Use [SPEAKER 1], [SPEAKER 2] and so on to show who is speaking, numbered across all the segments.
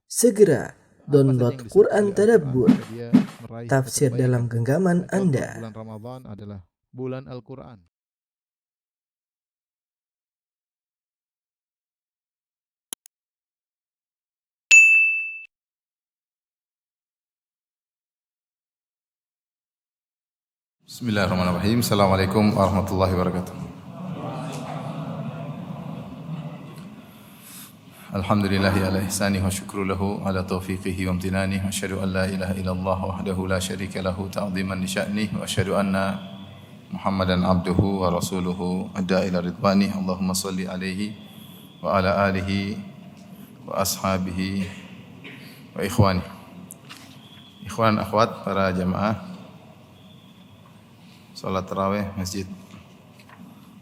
[SPEAKER 1] Segera download Quran Tadabbur,
[SPEAKER 2] dia meraih
[SPEAKER 1] tafsir
[SPEAKER 2] kebaikan.
[SPEAKER 1] dalam genggaman
[SPEAKER 2] Contoh
[SPEAKER 1] Anda.
[SPEAKER 2] bulan Ramadan adalah bulan Al-Quran.
[SPEAKER 3] Bismillahirrahmanirrahim. Assalamualaikum warahmatullahi wabarakatuh. Alhamdulillahi ala ihsanihi wa syukru lahu ala taufiqihi wa amtinanihi wa asyhadu an la ilaha illallah wahdahu la syarika lahu ta'ziman li sya'nihi wa asyhadu anna Muhammadan abduhu wa rasuluhu adda ila ridwani. Allahumma salli alaihi wa ala alihi wa ashabihi wa ikhwani. Ikhwan akhwat para jamaah salat tarawih Masjid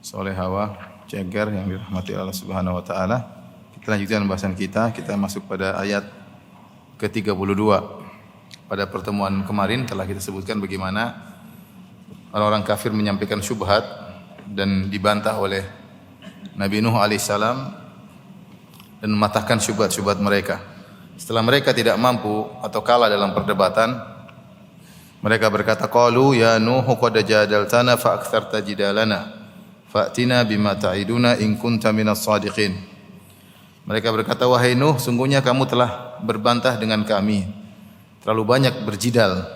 [SPEAKER 3] Solehawa Ceger yang dirahmati Allah Subhanahu wa taala. Kita lanjutkan pembahasan kita. Kita masuk pada ayat ke-32. Pada pertemuan kemarin telah kita sebutkan bagaimana orang-orang kafir menyampaikan syubhat dan dibantah oleh Nabi Nuh alaihissalam dan mematahkan syubhat-syubhat mereka. Setelah mereka tidak mampu atau kalah dalam perdebatan, mereka berkata, qalu ya Nuh qad jadaltana fa aktsarta jidalana fa'tina bima ta'iduna in kunta minas shadiqin. Mereka berkata, wahai Nuh, sungguhnya kamu telah berbantah dengan kami. Terlalu banyak berjidal,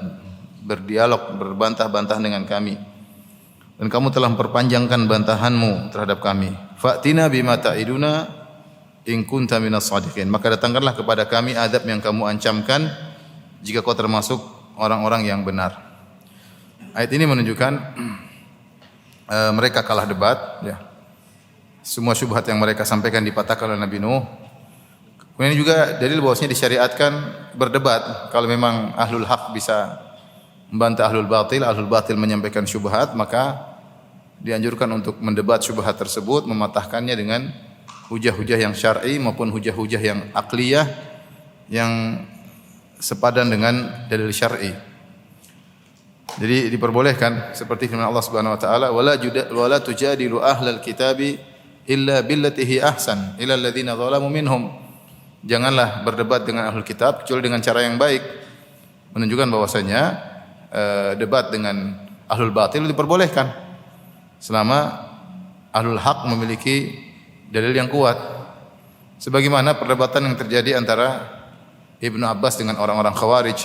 [SPEAKER 3] berdialog, berbantah-bantah dengan kami. Dan kamu telah memperpanjangkan bantahanmu terhadap kami. Fa'tina bima ta'iduna in kunta minas shadiqin. Maka datangkanlah kepada kami azab yang kamu ancamkan jika kau termasuk orang-orang yang benar. Ayat ini menunjukkan mereka kalah debat, ya. Semua syubhat yang mereka sampaikan dipatahkan oleh Nabi Nuh. Kemudian juga dalil bahwasanya disyariatkan berdebat. Kalau memang ahlul haq bisa membantah ahlul batil menyampaikan syubhat, maka dianjurkan untuk mendebat syubhat tersebut, mematahkannya dengan hujah-hujah yang syar'i maupun hujah-hujah yang aqliyah yang sepadan dengan dalil syar'i. Jadi diperbolehkan seperti firman Allah Subhanahu wa taala, wala tujadilu ahlal kitabi illa billati hi ahsan ila alladziina zalamu minhum. Janganlah berdebat dengan ahlul kitab kecuali dengan cara yang baik. Menunjukkan bahwasanya debat dengan ahlul batil diperbolehkan selama ahlul haq memiliki dalil yang kuat. Sebagaimana perdebatan yang terjadi antara Ibnu Abbas dengan orang-orang Khawarij,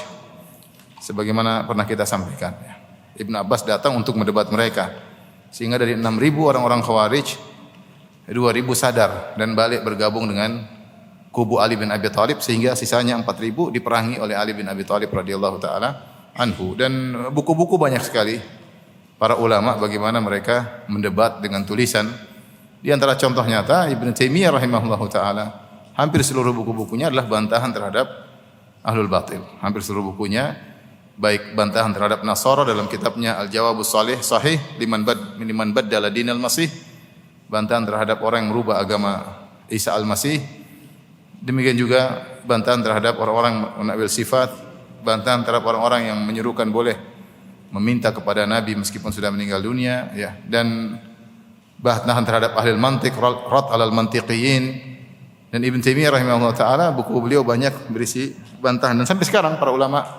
[SPEAKER 3] sebagaimana pernah kita sampaikan. Ibnu Abbas datang untuk mendebat mereka, sehingga dari 6.000 orang-orang Khawarij 2.000 sadar dan balik bergabung dengan kubu Ali bin Abi Thalib, sehingga sisanya 4.000 diperangi oleh Ali bin Abi Thalib radhiyallahu taala anhu. Dan buku-buku banyak sekali para ulama bagaimana mereka mendebat dengan tulisan. Di antara contoh nyata Ibnu Taimiyah rahimahullahu taala, hampir seluruh buku-bukunya adalah bantahan terhadap ahlul batil. Hampir seluruh bukunya baik bantahan terhadap Nasara dalam kitabnya Al-Jawabus Sahih liman baddala dinal Masih, bantahan terhadap orang yang merubah agama Isa Al-Masih. Demikian juga bantahan terhadap orang-orang menakwil sifat, bantahan terhadap orang-orang yang menyerukan boleh meminta kepada Nabi meskipun sudah meninggal dunia, ya. Dan bantahan terhadap ahli mantiq, rad alal mantiqiyin. Dan Ibn Taimiyah rahimahullah taala, buku beliau banyak berisi bantahan, dan sampai sekarang para ulama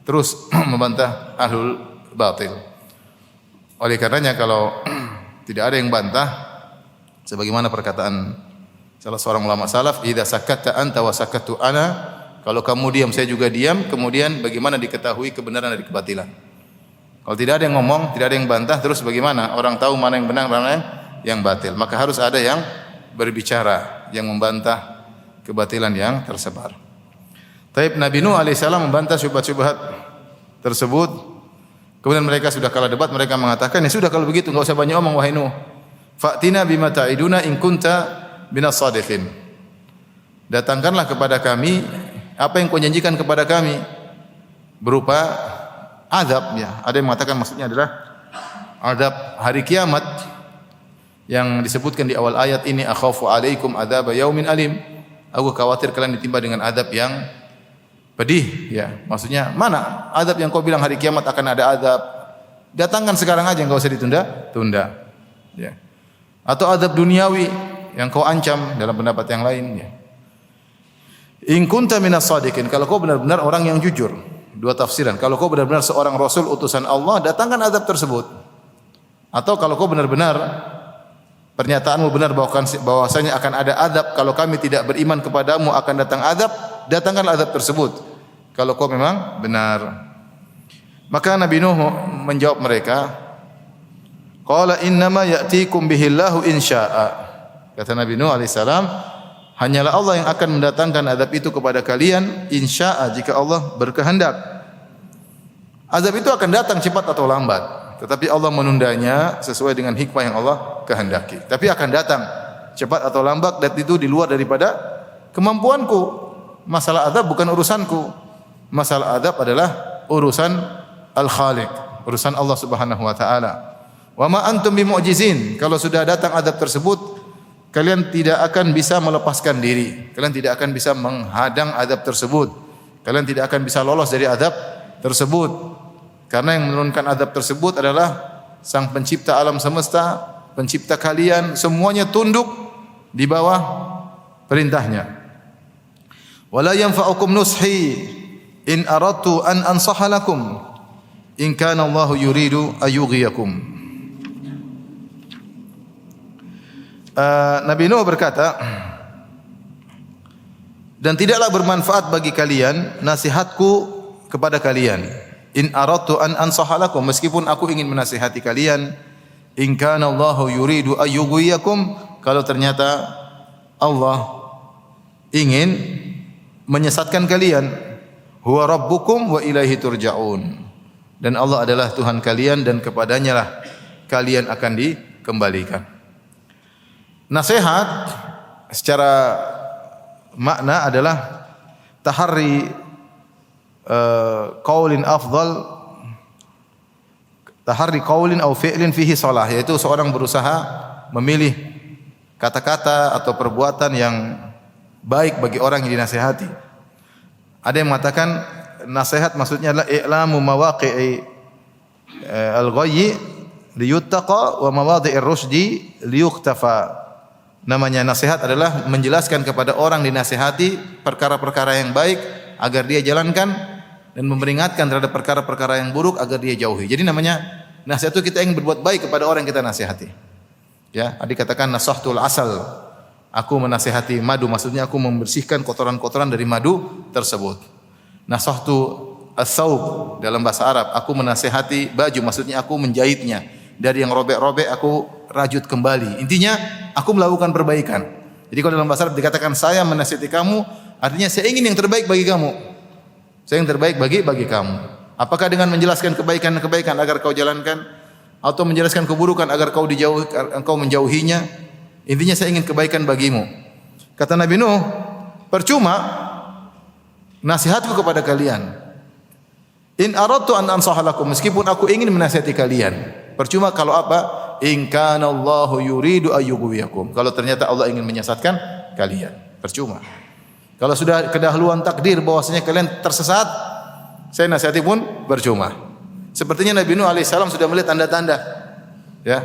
[SPEAKER 3] terus membantah ahlul batil. Oleh karenanya kalau tidak ada yang bantah, sebagaimana perkataan salah seorang ulama salaf, idza sakatta anta wa sakattu ana, kalau kamu diam saya juga diam, kemudian bagaimana diketahui kebenaran dari kebatilan? Kalau tidak ada yang ngomong, tidak ada yang bantah, terus bagaimana orang tahu mana yang benar, mana yang batil? Maka harus ada yang berbicara, yang membantah kebatilan yang tersebar. Taib Nabi Nuh alaihissalam membantah syubhat-syubhat tersebut. Kemudian mereka sudah kalah debat, mereka mengatakan, ya sudah kalau begitu enggak usah banyak omong wahai Nuh. Fa'tina bima ta'iduna in kunta minas shadiqin. Datangkanlah kepada kami apa yang kau janjikan kepada kami berupa azab, ya. Ada yang mengatakan maksudnya adalah azab hari kiamat yang disebutkan di awal ayat ini, akhafu alaikum adzab yaumin alim. Aku khawatir kalian ditimpa dengan azab yang pedih, ya. Maksudnya mana azab yang kau bilang hari kiamat akan ada azab? Datangkan sekarang aja, enggak usah ditunda-tunda. Ya. Atau azab duniawi yang kau ancam dalam pendapat yang lain, ya. In kunta minas shadiqin, kalau kau benar-benar orang yang jujur. Dua tafsiran. Kalau kau benar-benar seorang rasul utusan Allah, datangkan azab tersebut. Atau kalau kau benar-benar pernyataanmu benar bahwasanya akan ada azab kalau kami tidak beriman kepadamu akan datang azab, datangkan azab tersebut. Kalau kau memang benar. Maka Nabi Nuh menjawab mereka, qala innama ya'tikum bihillahu insya'a. Kata Nabi Nuh alaihissalam, hanyalah Allah yang akan mendatangkan azab itu kepada kalian insya'a, jika Allah berkehendak. Azab itu akan datang cepat atau lambat, tetapi Allah menundanya sesuai dengan hikmah yang Allah kehendaki. Tapi akan datang cepat atau lambat, dan itu di luar daripada kemampuanku. Masalah azab bukan urusanku. Masalah azab adalah urusan Al-Khaliq, urusan Allah Subhanahu wa taala. Wa ma antum bimu'jizin. Kalau sudah datang azab tersebut, kalian tidak akan bisa melepaskan diri. Kalian tidak akan bisa menghadang azab tersebut. Kalian tidak akan bisa lolos dari azab tersebut. Karena yang menurunkan azab tersebut adalah Sang Pencipta alam semesta, Pencipta kalian, semuanya tunduk di bawah perintahnya. Wala yanfa'ukum nushi in aradtu an ansaha lakum in kana Allahu yuridu ayyughiyakum. Nabi Nuh berkata, dan tidaklah bermanfaat bagi kalian nasihatku kepada kalian. In aradtu an ansaha lakum, meskipun aku ingin menasihati kalian, in kana Allahu yuridu ayyughiyakum, kalau ternyata Allah ingin menyesatkan kalian, huwa rabbukum wa ilaihi turja'un, dan Allah adalah Tuhan kalian dan kepadanya lah kalian akan dikembalikan. Nasihat secara makna adalah tahari qaulin afdal, tahari qaulin aw fi'lin fihi salah, yaitu seorang berusaha memilih kata-kata atau perbuatan yang baik bagi orang yang dinasihati. Ada yang mengatakan nasihat maksudnya adalah i'lamu mawaqi'i al-ghayyi liyuttaqa wa mawadhi'ir rusdi liyuktafa. Namanya nasihat adalah menjelaskan kepada orang dinasihati perkara-perkara yang baik agar dia jalankan, dan memperingatkan terhadap perkara-perkara yang buruk agar dia jauhi. Jadi namanya nasihat itu kita ingin berbuat baik kepada orang yang kita nasihati. Ya, adik katakan nasahtul asal. Aku menasihati madu, maksudnya aku membersihkan kotoran-kotoran dari madu tersebut. Nasahtu as-saub dalam bahasa Arab, aku menasihati baju, maksudnya aku menjahitnya. Dari yang robek-robek aku rajut kembali. Intinya aku melakukan perbaikan. Jadi kalau dalam bahasa Arab dikatakan saya menasihati kamu, artinya saya ingin yang terbaik bagi kamu. Saya yang terbaik bagi kamu. Apakah dengan menjelaskan kebaikan-kebaikan agar kau jalankan, atau menjelaskan keburukan agar kau menjauhinya? Intinya saya ingin kebaikan bagimu. Kata Nabi Nuh, percuma nasihatku kepada kalian. In aradtu an ansaha lakum, meskipun aku ingin menasihati kalian. Percuma kalau apa? In kana Allahu yuridu ayyughwiyakum. Kalau ternyata Allah ingin menyesatkan kalian, percuma. Kalau sudah kedahuluan takdir bahwasanya kalian tersesat, saya nasihati pun percuma. Sepertinya Nabi Nuh alaihissalam sudah melihat tanda-tanda. Ya.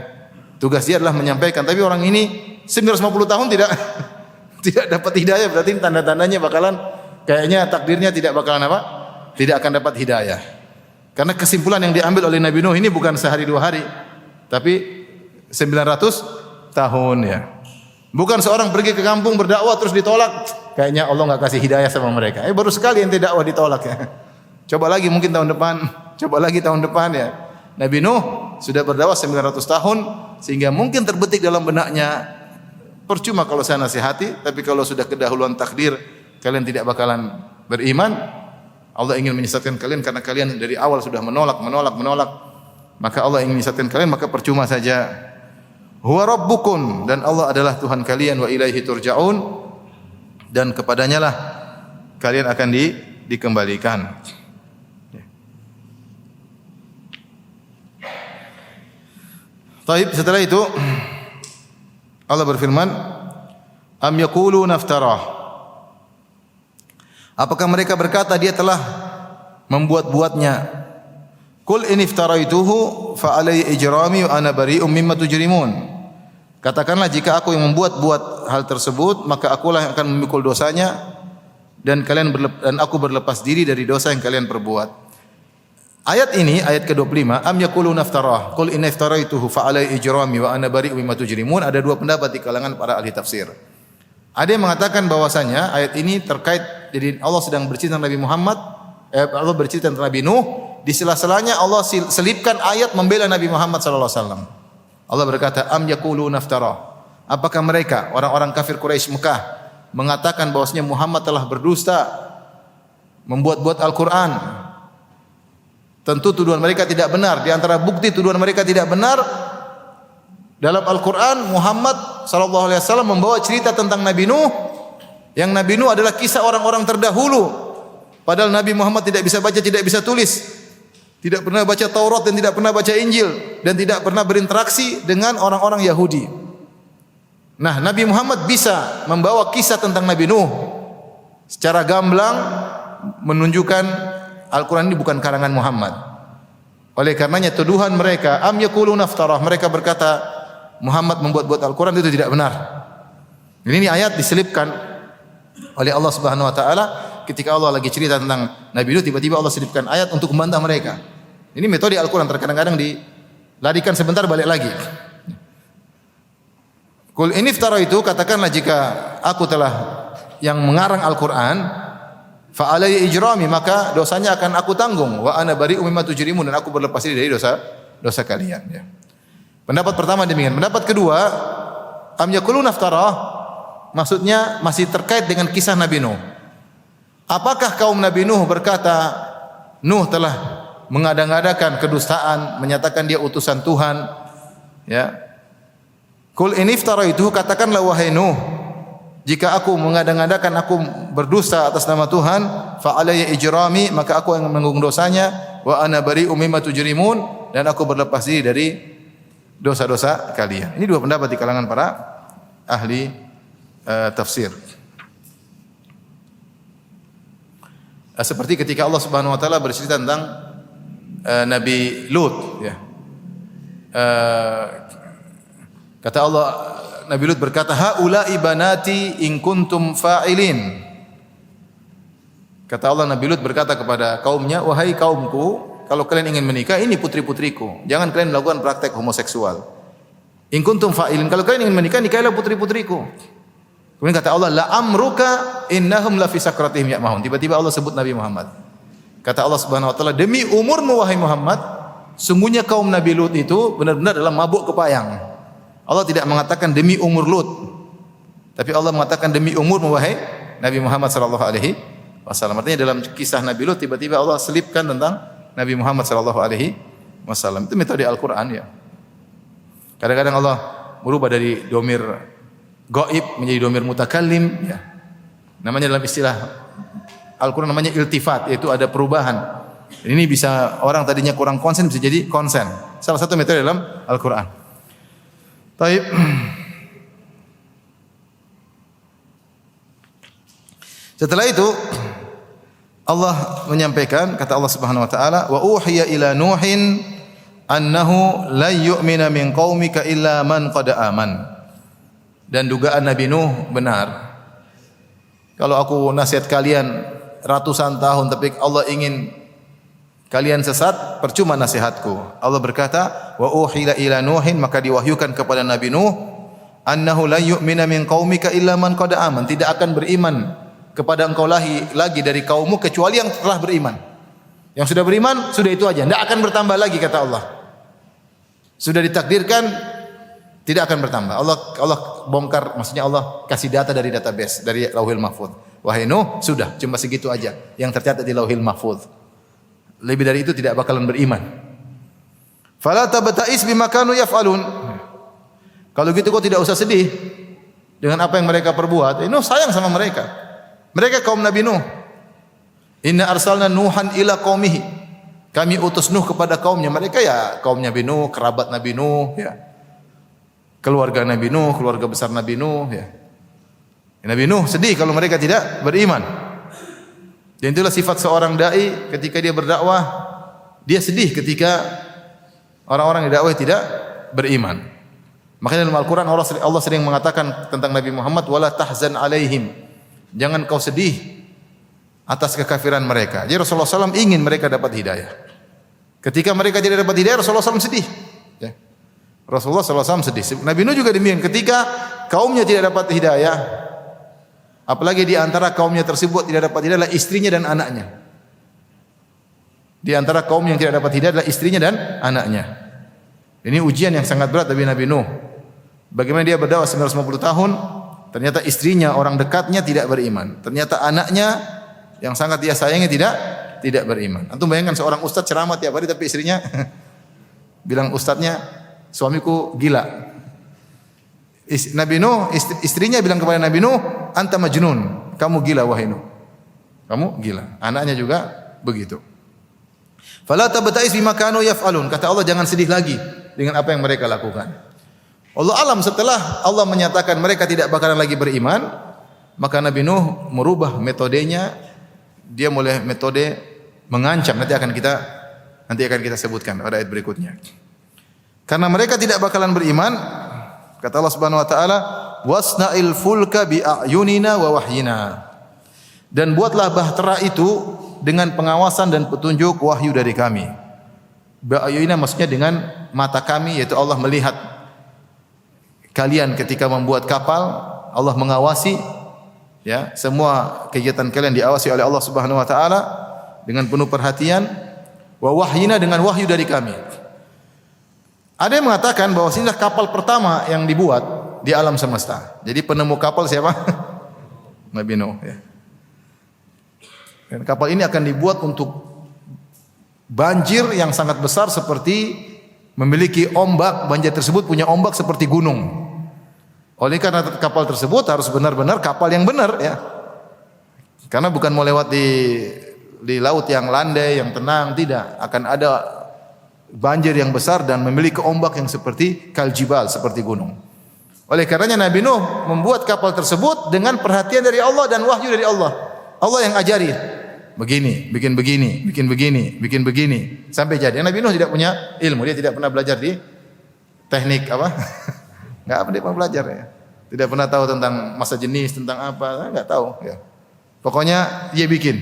[SPEAKER 3] Tugas dia adalah menyampaikan, tapi orang ini 950 tahun tidak dapat hidayah, berarti tanda-tandanya bakalan kayaknya takdirnya tidak bakalan apa? Tidak akan dapat hidayah. Karena kesimpulan yang diambil oleh Nabi Nuh ini bukan sehari dua hari, tapi 900 tahun ya. Bukan seorang pergi ke kampung berdakwah terus ditolak, kayaknya Allah enggak kasih hidayah sama mereka. Baru sekali ente dakwah ditolak ya. Coba lagi mungkin tahun depan, coba lagi tahun depan ya. Nabi Nuh sudah berdakwah 900 tahun sehingga mungkin terbetik dalam benaknya, percuma kalau saya nasihati, tapi kalau sudah kedahuluan takdir kalian tidak bakalan beriman, Allah ingin menyesatkan kalian karena kalian dari awal sudah menolak, maka Allah ingin menyesatkan kalian, maka percuma saja. Huwa rabbukum, dan Allah adalah Tuhan kalian, wa ilaihi turja'un, dan kepadanya lah kalian akan dikembalikan. Taib, setelah itu Allah berfirman, am yaqulu naftarah, apakah mereka berkata dia telah membuat-buatnya? Qul in iftaraituhu fa alayya ijrami wa ana bari'um mimma tujrimun. Katakanlah, jika aku yang membuat-buat hal tersebut, maka akulah yang akan memikul dosanya, dan aku berlepas diri dari dosa yang kalian perbuat. Ayat ini, ayat ke-25, am yaquluna iftarah, qul inna iftaraituhu fa alai ijrami wa ana bari'u mimma tujrimun. Ada dua pendapat di kalangan para ahli tafsir. Ada yang mengatakan bahwasanya ayat ini terkait, jadi Allah sedang bercerita tentang Nabi Muhammad, Allah bercerita tentang Nabi Nuh, di sela-selanya Allah selipkan ayat membela Nabi Muhammad sallallahu alaihi wasallam. Allah berkata, am yaquluna iftarah. Apakah mereka orang-orang kafir Quraisy Mekah mengatakan bahwasanya Muhammad telah berdusta, membuat-buat Al-Qur'an? Tentu tuduhan mereka tidak benar. Di antara bukti tuduhan mereka tidak benar, dalam Al-Quran Muhammad SAW membawa cerita tentang Nabi Nuh, yang Nabi Nuh adalah kisah orang-orang terdahulu. Padahal Nabi Muhammad tidak bisa baca, tidak bisa tulis, tidak pernah baca Taurat dan tidak pernah baca Injil, dan tidak pernah berinteraksi dengan orang-orang Yahudi. Nah, Nabi Muhammad bisa membawa kisah tentang Nabi Nuh secara gamblang, menunjukkan Al-Quran ini bukan karangan Muhammad. Oleh karenanya tuduhan mereka, am yaquluna iftarah, mereka berkata Muhammad membuat-buat Al-Quran, itu tidak benar. Ini ayat diselipkan oleh Allah Subhanahu wa taala ketika Allah lagi cerita tentang Nabi Nuh, tiba-tiba Allah selipkan ayat untuk membantah mereka. Ini metode Al-Quran, terkadang-kadang dilarikan sebentar balik lagi. Qul in iftaraitu, katakanlah jika aku telah yang mengarang Al-Quran, fa alayya ijrami, maka dosanya akan aku tanggung, wa ana bari'u mimma tujrimun, dan aku berlepas diri dari dosa kalian, ya. Pendapat pertama demikian. Pendapat kedua, am yaquluna iftarah, maksudnya masih terkait dengan kisah Nabi Nuh. Apakah kaum Nabi Nuh berkata Nuh telah mengada-ngadakan kedustaan, menyatakan dia utusan Tuhan, ya. Qul in iftaraitu, katakanlah wahai Nuh, jika aku mengada-ngadakan aku berdusta atas nama Tuhan, fa alayya ijrami, maka aku yang menanggung dosanya, wa ana bari'u mimma tujrimun, dan aku berlepas diri dari dosa-dosa kalian. Ini dua pendapat di kalangan para ahli tafsir. Seperti ketika Allah Subhanahu wa taala bercerita tentang Nabi Lut, ya. Kata Allah, Nabi Lut berkata, haula'i banati in kuntum fa'ilin. Kata Allah, Nabi Lut berkata kepada kaumnya, wahai kaumku, kalau kalian ingin menikah, ini putri-putriku. Jangan kalian melakukan praktek homoseksual. In kuntum fa'ilin, kalau kalian ingin menikah, nikahilah putri-putriku. Kemudian kata Allah, la amruka innahum la fi sakratihim ya'mahun. Tiba-tiba Allah sebut Nabi Muhammad. Kata Allah Subhanahu wa taala, demi umurmu wahai Muhammad, sungguhnya kaum Nabi Lut itu benar-benar dalam mabuk kepayang. Allah tidak mengatakan demi umur Lut, tapi Allah mengatakan demi umurmu wahai Nabi Muhammad sallallahu alaihi wasallam. Artinya dalam kisah Nabi Lut tiba-tiba Allah selipkan tentang Nabi Muhammad sallallahu alaihi wasallam. Itu metode Al-Qur'an, ya. Kadang-kadang Allah merubah dari domir gaib menjadi domir mutakallim, ya. Namanya dalam istilah Al-Qur'an namanya iltifat, yaitu ada perubahan. Ini bisa orang tadinya kurang konsen bisa jadi konsen. Salah satu metode dalam Al-Qur'an. Baik. Setelah itu Allah menyampaikan, kata Allah Subhanahu wa taala, wa uhiya ila nuhin annahu la yu'mina min qaumika illa man qad aman. Dan dugaan Nabi Nuh benar. Kalau aku nasihat kalian ratusan tahun tapi Allah ingin kalian sesat, percuma nasihatku. Allah berkata, wa uhiya ila nuhin, maka diwahyukan kepada Nabi Nuh, annahu la yu'mina min qaumika illa man qad aman. Tidak akan beriman kepada engkau lagi dari kaummu kecuali yang telah beriman. Yang sudah beriman, sudah itu aja, tidak akan bertambah lagi, kata Allah. Sudah ditakdirkan tidak akan bertambah. Allah bongkar, maksudnya Allah kasih data dari database, dari Lauhil Mahfuz. Wahai Nuh, sudah cuma segitu aja yang tercatat di Lauhil Mahfuz. Lebih dari itu tidak bakalan beriman. Fala tabta'is bima kanu yaf'alun. Kalau gitu kau tidak usah sedih dengan apa yang mereka perbuat. Nuh sayang sama mereka. Mereka kaum Nabi Nuh. Inna arsalna Nuhan ila qaumihi. Kami utus Nuh kepada kaumnya. Mereka ya kaum Nabi Nuh, kerabat Nabi Nuh, ya. Keluarga Nabi Nuh, keluarga besar Nabi Nuh, ya. Nabi Nuh sedih kalau mereka tidak beriman. Dan itulah sifat seorang dai ketika dia berdakwah, dia sedih ketika orang-orang yang dakwah tidak beriman. Makanya dalam Al-Qur'an Allah sering mengatakan tentang Nabi Muhammad, wala tahzan alaihim. Jangan kau sedih atas kekafiran mereka. Jadi Rasulullah SAW ingin mereka dapat hidayah. Ketika mereka tidak dapat hidayah, Rasulullah SAW sedih. Ya. Rasulullah SAW sedih. Nabi Nuh juga demikian. Ketika kaumnya tidak dapat hidayah, apalagi di antara kaumnya tersebut tidak dapat hidayah adalah istrinya dan anaknya. Di antara kaum yang tidak dapat hidayah adalah istrinya dan anaknya. Ini ujian yang sangat berat bagi Nabi Nuh. Bagaimana dia berdakwah 950 tahun, ternyata istrinya, orang dekatnya tidak beriman. Ternyata anaknya yang sangat dia sayangi tidak beriman. Antum bayangkan seorang ustaz ceramah tiap hari tapi istrinya bilang ustaznya, suamiku gila. Nabi Nuh, istrinya bilang kepada Nabi Nuh, anta majnun, kamu gila wahai Nuh. Kamu gila. Anaknya juga begitu. Fala tabta'is bima kanu yaf'alun. Kata Allah, jangan sedih lagi dengan apa yang mereka lakukan. Allah alam, setelah Allah menyatakan mereka tidak bakalan lagi beriman, maka Nabi Nuh merubah metodenya. Dia mulai metode mengancam. Nanti akan kita sebutkan pada ayat berikutnya. Karena mereka tidak bakalan beriman, kata Allah Subhanahu wa taala, wasna'il fulka bi a'yunina wa wahyina. Dan buatlah bahtera itu dengan pengawasan dan petunjuk wahyu dari kami. Bi a'yunina maksudnya dengan mata kami, yaitu Allah melihat kalian ketika membuat kapal, Allah mengawasi, ya, semua kegiatan kalian diawasi oleh Allah Subhanahu wa taala dengan penuh perhatian. Wa wahyina, dengan wahyu dari kami. Ada yang mengatakan bahwa inilah kapal pertama yang dibuat di alam semesta. Jadi penemu kapal siapa? Nabi Nuh, ya. Dan kapal ini akan dibuat untuk banjir yang sangat besar, seperti memiliki ombak. Banjir tersebut punya ombak seperti gunung. Oleh karena kapal tersebut harus benar-benar kapal yang benar, ya. Karena bukan mau lewat di laut yang landai, yang tenang, tidak. Akan ada banjir yang besar dan memiliki ombak yang seperti kaljibal, seperti gunung. Oleh karenanya Nabi Nuh membuat kapal tersebut dengan perhatian dari Allah dan wahyu dari Allah. Allah yang ajari. Begini, bikin begini, bikin begini, bikin begini, sampai jadi. Nabi Nuh tidak punya ilmu, dia tidak pernah belajar di teknik apa? Enggak pernah belajar, ya. Tidak pernah tahu tentang masa jenis, tentang apa, enggak tahu, ya. Pokoknya dia bikin.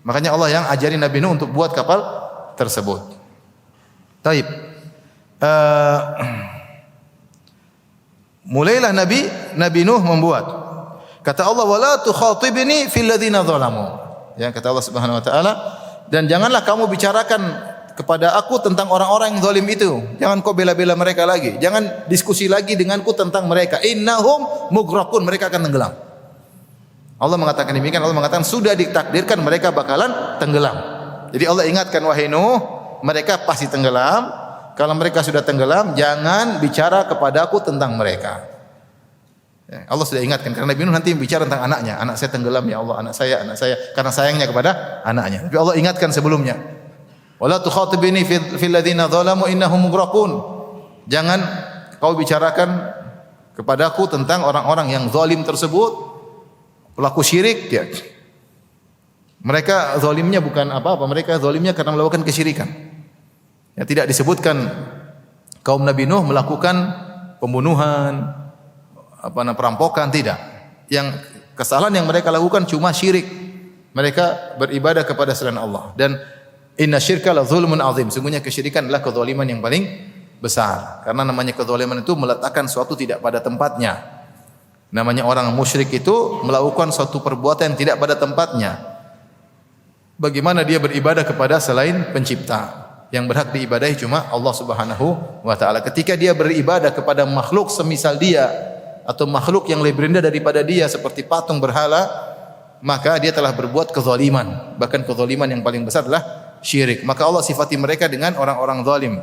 [SPEAKER 3] Makanya Allah yang ajari Nabi Nuh untuk buat kapal tersebut. Taib. Mulailah Nabi Nuh membuat. Kata Allah, wala tukhatibni fil ladzina zalamu. Ya, kata Allah Subhanahu wa taala, dan janganlah kamu bicarakan kepada aku tentang orang-orang yang zalim itu. Jangan kau bela-bela mereka lagi. Jangan diskusi lagi denganku tentang mereka. Innahum mughraqun, mereka akan tenggelam. Allah mengatakan demikian. Allah mengatakan sudah ditakdirkan mereka bakalan tenggelam. Jadi Allah ingatkan, wahai Nuh, mereka pasti tenggelam. Kalau mereka sudah tenggelam, jangan bicara kepadaku tentang mereka. Ya, Allah sudah ingatkan, karena Nabi Nuh nanti bicara tentang anaknya. Anak saya tenggelam, ya Allah, anak saya, karena sayangnya kepada anaknya. Tapi Allah ingatkan sebelumnya. Wala tukhatibni fil ladzina zalamu innahum mughraqun. Jangan kau bicarakan kepadaku tentang orang-orang yang zalim tersebut, pelaku syirik, ya. Mereka zalimnya bukan apa-apa, mereka zalimnya karena melakukan kesyirikan. Ya, tidak disebutkan kaum Nabi Nuh melakukan pembunuhan, perampokan, tidak. Yang kesalahan yang mereka lakukan cuma syirik. Mereka beribadah kepada selain Allah. Dan inna syirka la zulmun azim. Sungguhnya kesyirikan adalah kezaliman yang paling besar. Karena namanya kezaliman itu meletakkan suatu tidak pada tempatnya. Namanya orang musyrik itu melakukan suatu perbuatan yang tidak pada tempatnya. Bagaimana dia beribadah kepada selain pencipta? Yang berhak diibadahi cuma Allah Subhanahu wa taala. Ketika dia beribadah kepada makhluk semisal dia, atau makhluk yang lebih rendah daripada dia seperti patung berhala, maka dia telah berbuat kezaliman. Bahkan kezaliman yang paling besar adalah syirik. Maka Allah sifati mereka dengan orang-orang zalim.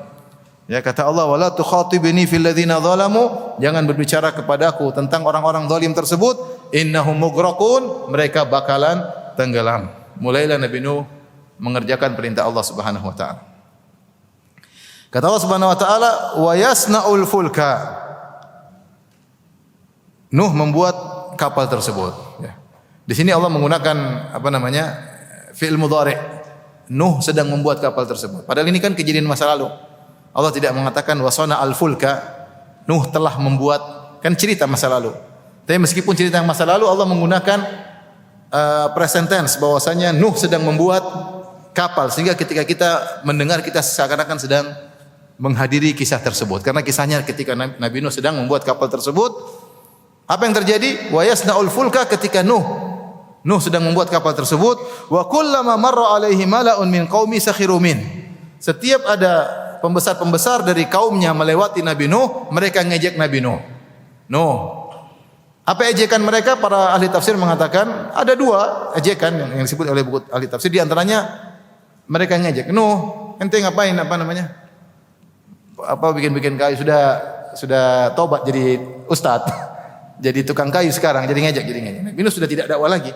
[SPEAKER 3] Ya, kata Allah, wala tukhatibni fil ladzina zalamu, jangan berbicara kepadaku tentang orang-orang zalim tersebut, innahum mughraqun, mereka bakalan tenggelam. Mulailah Nabi Nuh mengerjakan perintah Allah Subhanahu wa taala. Kata Allah Subhanahu wa taala, wa yasna'ul fulka. Nuh membuat kapal tersebut. Ya. Di sini Allah menggunakan fi'il mudhari'. Nuh sedang membuat kapal tersebut. Padahal ini kan kejadian masa lalu. Allah tidak mengatakan wasana al-fulka. Nuh telah membuat, kan cerita masa lalu. Tapi meskipun cerita yang masa lalu, Allah menggunakan present tense bahwasanya Nuh sedang membuat kapal, sehingga ketika kita mendengar kita seakan-akan sedang menghadiri kisah tersebut. Karena kisahnya ketika Nabi Nuh sedang membuat kapal tersebut, apa yang terjadi? Wa yasna'ul fulka, ketika Nuh sedang membuat kapal tersebut, wa kullama marra alaihi mala'un min qaumi sakhiru min. Setiap ada pembesar-pembesar dari kaumnya melewati Nabi Nuh, mereka ngejek Nabi Nuh. Apa ejekan mereka? Para ahli tafsir mengatakan ada dua ejekan yang disebut oleh buku ahli tafsir. Di antaranya mereka ngejek, Nuh, ente ngapain, bikin kayu, sudah tobat jadi ustaz. Jadi tukang kayu sekarang, jadi ngejek. Nabi Nuh sudah tidak dakwah lagi.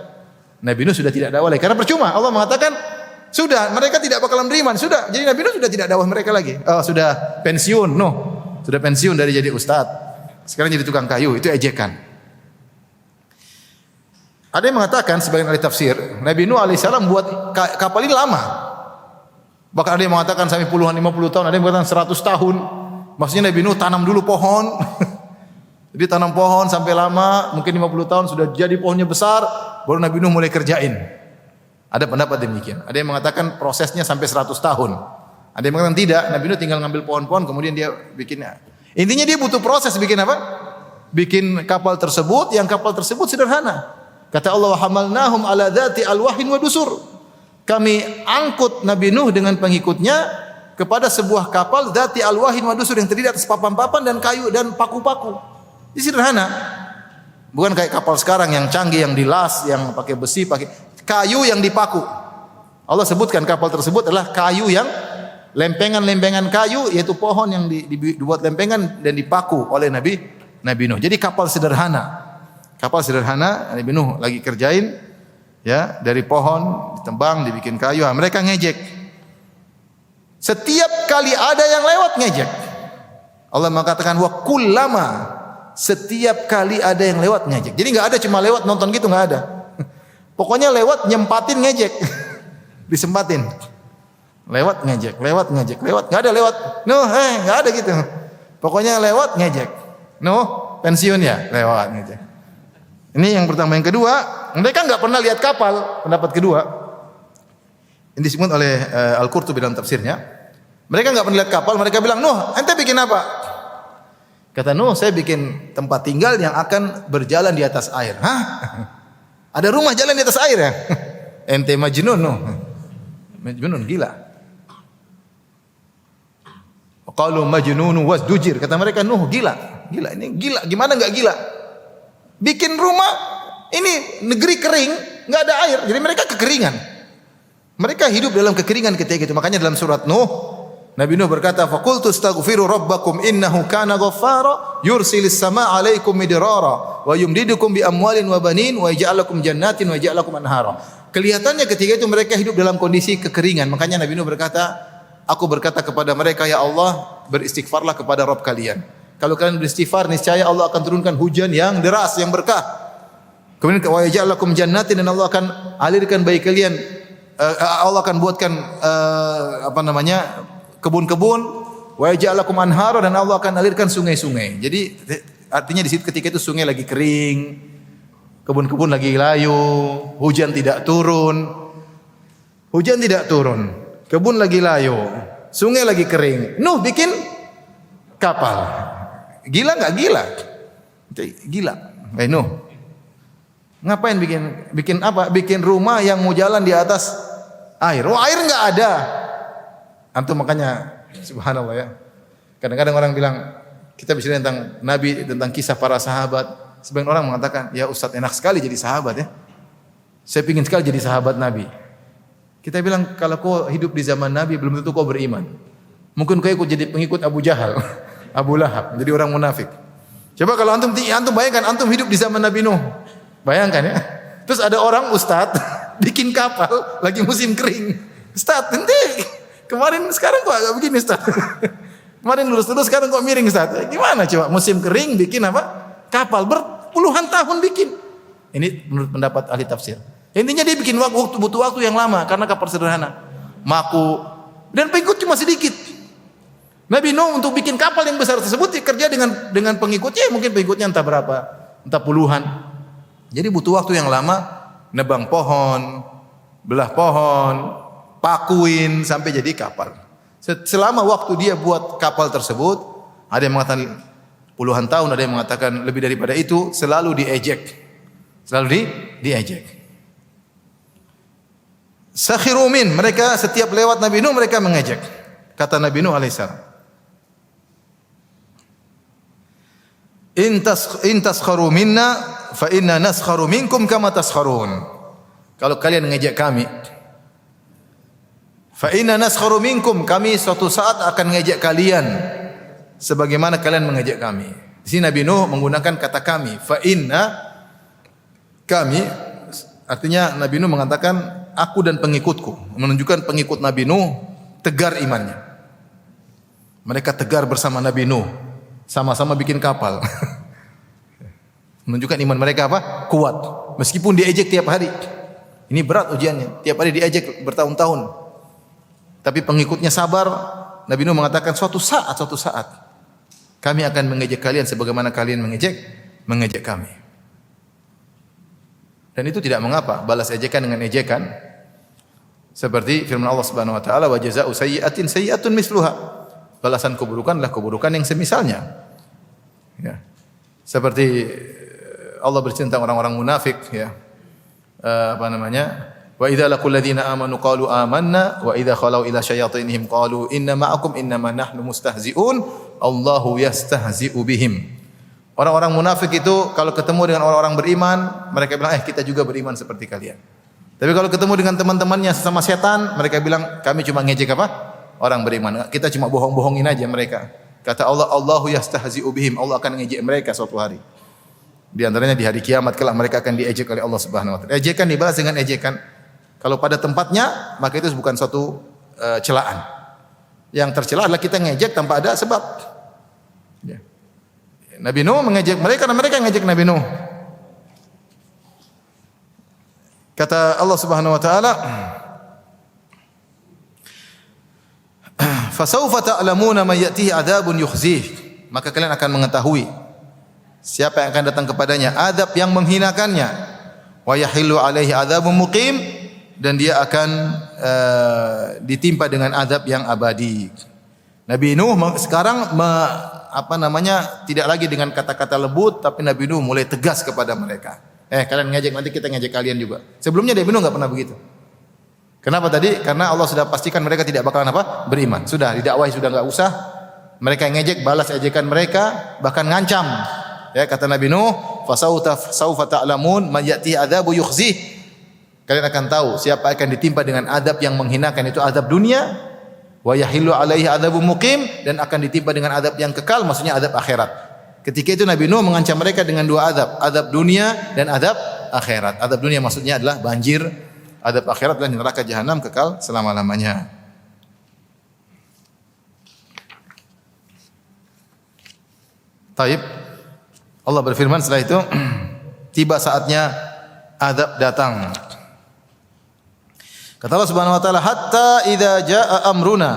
[SPEAKER 3] Karena percuma. Allah mengatakan sudah, mereka tidak bakal menerima. Sudah, jadi Nabi Nuh sudah tidak dakwah mereka lagi. Sudah pensiun, sudah pensiun dari jadi ustaz. Sekarang jadi tukang kayu, itu ejekan. Ada yang mengatakan sebagian ahli tafsir, Nabi Nuh alaihissalam buat kapal ini lama. Bahkan ada yang mengatakan sampai puluhan 50 tahun, ada yang mengatakan 100 tahun. Maksudnya Nabi Nuh tanam dulu pohon. Jadi tanam pohon sampai lama, mungkin 50 tahun sudah jadi pohonnya besar, baru Nabi Nuh mulai kerjain. Ada pendapat demikian. Ada yang mengatakan prosesnya sampai 100 tahun. Ada yang mengatakan tidak, Nabi Nuh tinggal ngambil pohon-pohon kemudian dia bikinnya. Intinya dia butuh proses bikin apa? Bikin kapal tersebut, yang kapal tersebut sederhana. Kata Allah, hamalnahum ala dzati alwahin wa dusur. Kami angkut Nabi Nuh dengan pengikutnya kepada sebuah kapal dzati alwahin wa dusur yang terdiri atas papan-papan dan kayu dan paku-paku. Ini sederhana. Bukan kayak kapal sekarang yang canggih, yang dilas, yang pakai besi, pakai kayu yang dipaku. Allah sebutkan kapal tersebut adalah kayu yang lempengan-lempengan kayu, yaitu pohon yang dibuat lempengan dan dipaku oleh Nabi Nuh. Jadi kapal sederhana. Nabi Nuh lagi kerjain, ya, dari pohon ditembang, dibikin kayu. Mereka ngejek. Setiap kali ada yang lewat ngejek. Allah mengatakan wa kullama, setiap kali ada yang lewat ngejek. Jadi enggak ada cuma lewat nonton gitu, enggak ada. Pokoknya lewat nyempatin ngejek. Disempatin. Lewat ngejek. Enggak ada lewat. Enggak ada gitu. Pokoknya lewat ngejek. Pensiun ya, lewat ngejek. Ini yang pertama. Yang kedua, mereka enggak pernah lihat kapal. Pendapat kedua, ini disebut oleh Al-Qurtubi dalam tafsirnya. Mereka enggak pernah lihat kapal. Mereka bilang, Nuh, ente bikin apa? Kata Nuh, saya bikin tempat tinggal yang akan berjalan di atas air. Hah? Ada rumah jalan di atas air ya? Ente majnun, Nuh. Majnun, gila. Qalu majnun wasdujir. Kata mereka, Nuh gila. Ini gila. Gimana enggak gila? Bikin rumah, ini negeri kering, enggak ada air. Jadi mereka kekeringan. Mereka hidup dalam kekeringan ketika itu. Makanya dalam surat Nuh, Nabi Nuh berkata, "Faqultu astaghfiru rabbakum innahu kana ghaffara yursilis samaa 'alaikum midrara wa yumdidukum bi amwalin wa banin wa yaj'al lakum jannatin wa yaj'al lakum anhara." Kelihatannya ketika itu mereka hidup dalam kondisi kekeringan. Makanya Nabi Nuh berkata, "Aku berkata kepada mereka, ya Allah, beristighfarlah kepada Rabb kalian. Kalau kalian beristighfar, niscaya Allah akan turunkan hujan yang deras, yang berkah. Kemudian wa yaj'al lakum jannatin, dan Allah akan alirkan bagi kalian, Allah akan buatkan kebun-kebun, wa yaj'alakum anhara, dan Allah akan alirkan sungai-sungai." Jadi artinya di situ ketika itu sungai lagi kering, kebun-kebun lagi layu, hujan tidak turun, kebun lagi layu, sungai lagi kering. Nuh bikin kapal. Gila enggak gila? Gila. Nuh. Ngapain bikin apa? Bikin rumah yang mau jalan di atas air. Air enggak ada. Antum makanya subhanallah ya. Kadang-kadang orang bilang kita bicara tentang Nabi, tentang kisah para sahabat. Sebagian orang mengatakan, ya Ustaz enak sekali jadi sahabat ya. Saya ingin sekali jadi sahabat Nabi. Kita bilang kalau kau hidup di zaman Nabi belum tentu kau beriman. Mungkin kau ikut jadi pengikut Abu Jahal, Abu Lahab, jadi orang munafik. Coba kalau antum bayangkan antum hidup di zaman Nabi Nuh. Bayangkan ya. Terus ada orang ustaz bikin kapal lagi musim kering. Ustaz, nanti sekarang kok agak begini Ustaz. Kemarin lurus-lurus, sekarang kok miring Ustaz. Gimana coba musim kering bikin apa? Kapal berpuluhan tahun bikin. Ini menurut pendapat ahli tafsir. Intinya dia bikin butuh waktu yang lama karena kapal sederhana. Maku dan pengikut cuma sedikit. Nabi Nuh untuk bikin kapal yang besar tersebut kerja dengan pengikutnya, mungkin pengikutnya entah berapa, entah puluhan. Jadi butuh waktu yang lama nebang pohon, belah pohon, pakuin sampai jadi kapal. Selama waktu dia buat kapal tersebut, ada yang mengatakan puluhan tahun, ada yang mengatakan lebih daripada itu, selalu diejek. Selalu diejek. Sakhiru min, mereka setiap lewat Nabi Nuh mereka mengejek. Kata Nabi Nuh alaihissalam, In taskharu minna fa inna naskharu minkum kama taskharun. Kalau kalian mengejek kami, fa inna naskharu minkum, kami suatu saat akan mengejek kalian sebagaimana kalian mengejek kami. Di sini Nabi Nuh menggunakan kata kami. Fa inna, kami, artinya Nabi Nuh mengatakan aku dan pengikutku, menunjukkan pengikut Nabi Nuh tegar imannya. Mereka tegar bersama Nabi Nuh, sama-sama bikin kapal. Menunjukkan iman mereka apa? Kuat. Meskipun diejek tiap hari. Ini berat ujiannya. Tiap hari diejek bertahun-tahun. Tapi pengikutnya sabar. Nabi Nuh mengatakan suatu saat kami akan mengejek kalian sebagaimana kalian mengejek kami. Dan itu tidak mengapa, balas ejekan dengan ejekan. Seperti firman Allah Subhanahu wa taala, wa jazaa'u sayyi'atin sayyi'atun misluha. Balasan keburukan adalah keburukan yang semisalnya. Ya. Seperti Allah bercerita tentang orang-orang munafik, ya. Wa idza laqul ladzina amanu qalu amanna wa idza khalau ila syayatinihim qalu inna ma'akum innama nahnu mustahzi'un Allahu yastahzi'u bihim. Orang-orang munafik itu kalau ketemu dengan orang-orang beriman, mereka bilang, kita juga beriman seperti kalian. Tapi kalau ketemu dengan teman-temannya sesama setan, mereka bilang, kami cuma ngejek apa? Orang beriman. Kita cuma bohong-bohongin aja mereka. Kata Allah, Allahu yastahzi'u bihim. Allah akan ngejek mereka suatu hari. Di antaranya di hari kiamat kelak mereka akan diejek oleh Allah Subhanahu wa taala. Ejekan dibalas dengan ejekan. Kalau pada tempatnya, maka itu bukan suatu celaan. Yang tercela adalah kita ngejek tanpa ada sebab. Ya. Nabi Nuh mengejek mereka dan mereka ngejek Nabi Nuh. Kata Allah Subhanahu wa taala, "Fasawfa ta'lamuna man ya'tihi 'adzabun yukhzih." Maka kalian akan mengetahui siapa yang akan datang kepadanya azab yang menghinakannya. Wa yahillu 'alaihi 'adzabun muqim, dan dia akan ditimpa dengan azab yang abadi. Nabi Nuh sekarang tidak lagi dengan kata-kata lembut, tapi Nabi Nuh mulai tegas kepada mereka. Kalian ngejek, nanti kita ngejek kalian juga. Sebelumnya Nabi Nuh enggak pernah begitu. Kenapa tadi? Karena Allah sudah pastikan mereka tidak bakalan beriman. Sudah didakwahi, sudah enggak usah. Mereka ngejek, balas ejekan mereka, bahkan ngancam. Ya, kata Nabi Nuh, "Fasawfa ta'lamun man ya'ti adzabu yukhzih." Kalian akan tahu siapa akan ditimpa dengan adab yang menghinakan, itu adab dunia. Wa yahillu 'alaihi adzabun muqim, dan akan ditimpa dengan adab yang kekal, maksudnya adab akhirat. Ketika itu Nabi Nuh mengancam mereka dengan dua adab, adab dunia dan adab akhirat. Adab dunia maksudnya adalah banjir, adab akhirat adalah neraka jahanam kekal selama-lamanya. Taib. Allah berfirman setelah itu, tiba saatnya adab datang. Kata Allah Subhanahu wa taala, hatta idza jaa amruna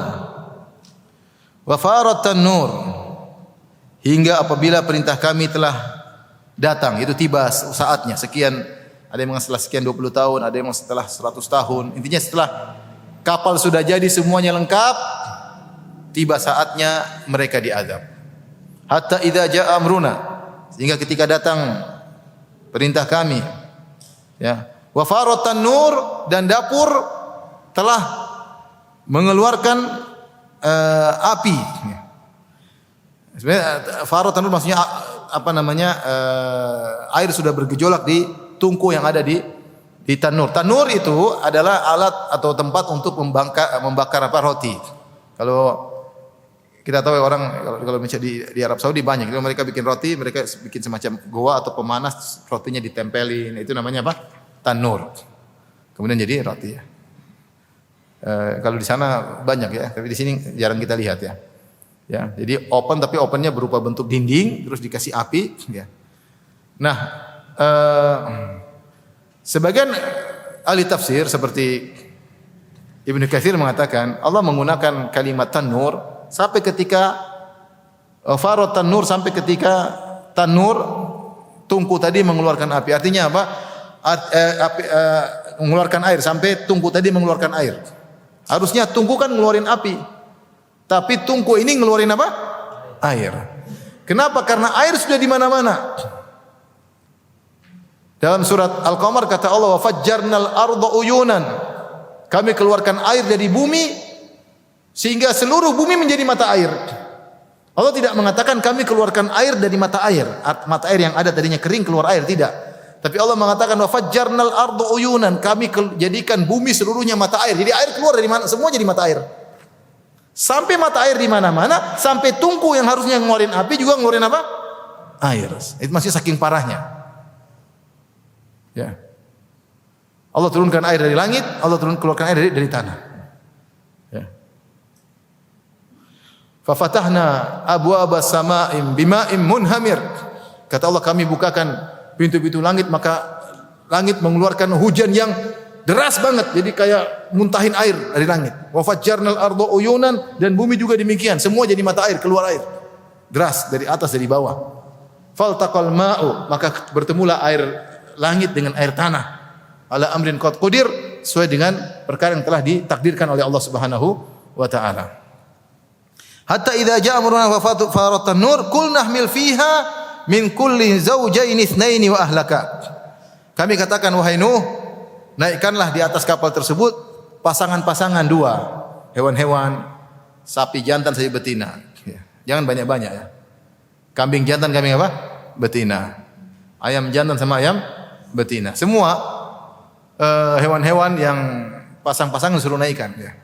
[SPEAKER 3] wa farat an-nur, hingga apabila perintah kami telah datang, itu tiba saatnya sekian, ada yang setelah sekian 20 tahun, ada yang setelah 100 tahun. Intinya setelah kapal sudah jadi semuanya lengkap, tiba saatnya mereka diazab. Hatta idza jaa amruna, sehingga ketika datang perintah kami, ya, wa farat an-nur, dan dapur telah mengeluarkan api. Sebenarnya farat an-nur maksudnya air sudah bergejolak di tungku yang ada di tanur. Tanur itu adalah alat atau tempat untuk membakar roti. Kalau kita tahu orang kalau misalnya di Arab Saudi banyak, kalau mereka bikin roti, mereka bikin semacam goa atau pemanas, rotinya ditempelin. Itu namanya apa? Tanur. Kemudian jadi roti, ya. Kalau di sana banyak, ya, tapi di sini jarang kita lihat, ya. Ya, jadi open, tapi opennya berupa bentuk dinding terus dikasih api, ya. Nah, sebagian ahli tafsir seperti Ibnu Katsir mengatakan Allah menggunakan kalimat tanur sampai ketika farat tanur, sampai ketika tanur tungku tadi mengeluarkan api. Artinya apa? mengeluarkan air sampai tungku tadi mengeluarkan air. Harusnya tungku kan ngeluarin api. Tapi tungku ini ngeluarin apa? Air. Kenapa? Karena air sudah di mana-mana. Dalam surat Al-Qamar kata Allah, "Wa fajjarnal arda uyunan." Kami keluarkan air dari bumi sehingga seluruh bumi menjadi mata air. Allah tidak mengatakan kami keluarkan air dari mata air. Mata air yang ada tadinya kering keluar air, tidak. Tapi Allah mengatakan wa fajjarnal arda uyunan, kami jadikan bumi seluruhnya mata air. Jadi air keluar dari mana? Semua jadi mata air. Sampai mata air di mana-mana, sampai tungku yang harusnya ngeluarin api juga ngeluarin apa? Air. Itu masih saking parahnya. Ya. Allah turunkan air dari langit, Allah keluarkan air dari tanah. Ya. Fa fatahna abwaabas samaa'i bima'in munhamir. Kata Allah, kami bukakan pintu-pintu langit, maka langit mengeluarkan hujan yang deras banget, jadi kayak muntahin air dari langit. Wa fajjarnal arda uyunan, dan bumi juga demikian, semua jadi mata air, keluar air. Deras dari atas dari bawah. Faltaqal ma'u, maka bertemulah air langit dengan air tanah. Ala amrin qad qudir, sesuai dengan perkara yang telah ditakdirkan oleh Allah Subhanahu wa taala. Hatta idza ja'a amruna wa faratan nur, qul nahmil fiha min kulli zawjayn itsnaini wa ahlaka. Kami katakan, wahai Nuh, naikkanlah di atas kapal tersebut pasangan-pasangan dua, hewan-hewan, sapi jantan, sapi betina. Jangan banyak-banyak ya. Kambing jantan, kambing apa? Betina. Ayam jantan sama ayam betina. Semua hewan-hewan yang pasang-pasangan suruh naikkan. Ya.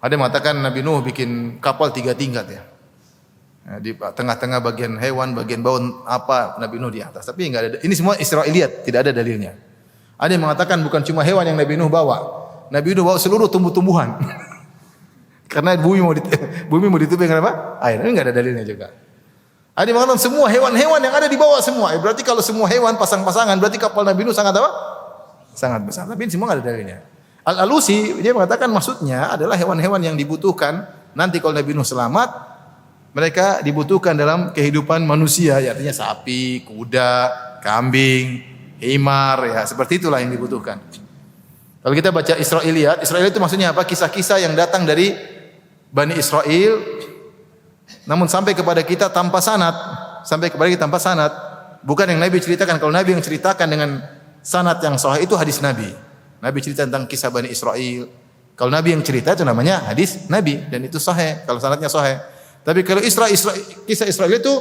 [SPEAKER 3] Ada yang mengatakan Nabi Nuh bikin kapal 3 tingkat ya. Di tengah-tengah bagian hewan, bagian bawah apa Nabi Nuh di atas. Tapi enggak ada. Ini semua Israiliyat, tidak ada dalilnya. Ada yang mengatakan bukan cuma hewan yang Nabi Nuh bawa. Nabi Nuh bawa seluruh tumbuh-tumbuhan. Karena bumi mau ditutupi dengan apa? Air. Ini enggak ada dalilnya juga. Ada yang mengatakan semua hewan-hewan yang ada di bawah semua. Berarti kalau semua hewan pasang-pasangan, berarti kapal Nabi Nuh sangat apa? Sangat besar. Tapi ini semua enggak ada dalilnya. Al-Alusi dia mengatakan maksudnya adalah hewan-hewan yang dibutuhkan nanti kalau Nabi Nuh selamat. Mereka dibutuhkan dalam kehidupan manusia, ya, artinya sapi, kuda, kambing, himar, ya seperti itulah yang dibutuhkan. Kalau kita baca Israiliyat, Israiliyat itu maksudnya apa? Kisah-kisah yang datang dari Bani Israel, namun sampai kepada kita tanpa sanad, bukan yang Nabi ceritakan. Kalau Nabi yang ceritakan dengan sanad yang sahih itu hadis Nabi. Nabi cerita tentang kisah Bani Israel. Kalau Nabi yang cerita itu namanya hadis Nabi dan itu sahih. Kalau sanadnya sahih. Tapi kalau kisah Israel itu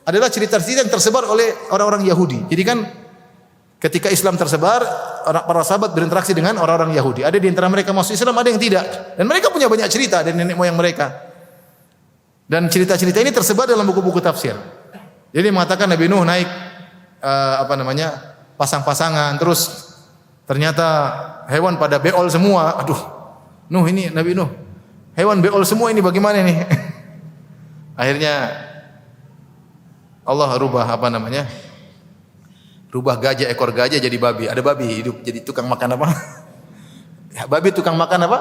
[SPEAKER 3] adalah cerita-cerita yang tersebar oleh orang-orang Yahudi. Jadi kan ketika Islam tersebar, para sahabat berinteraksi dengan orang-orang Yahudi. Ada di antara mereka masuk Islam, ada yang tidak. Dan mereka punya banyak cerita dari nenek moyang mereka. Dan cerita-cerita ini tersebar dalam buku-buku tafsir. Jadi mengatakan Nabi Nuh naik pasang-pasangan, terus ternyata hewan pada beol semua. Aduh, Nuh ini Nabi Nuh. Hewan beol semua ini bagaimana nih? Akhirnya Allah rubah rubah gajah, ekor gajah jadi babi. Ada babi hidup jadi tukang makan apa? Babi tukang makan apa?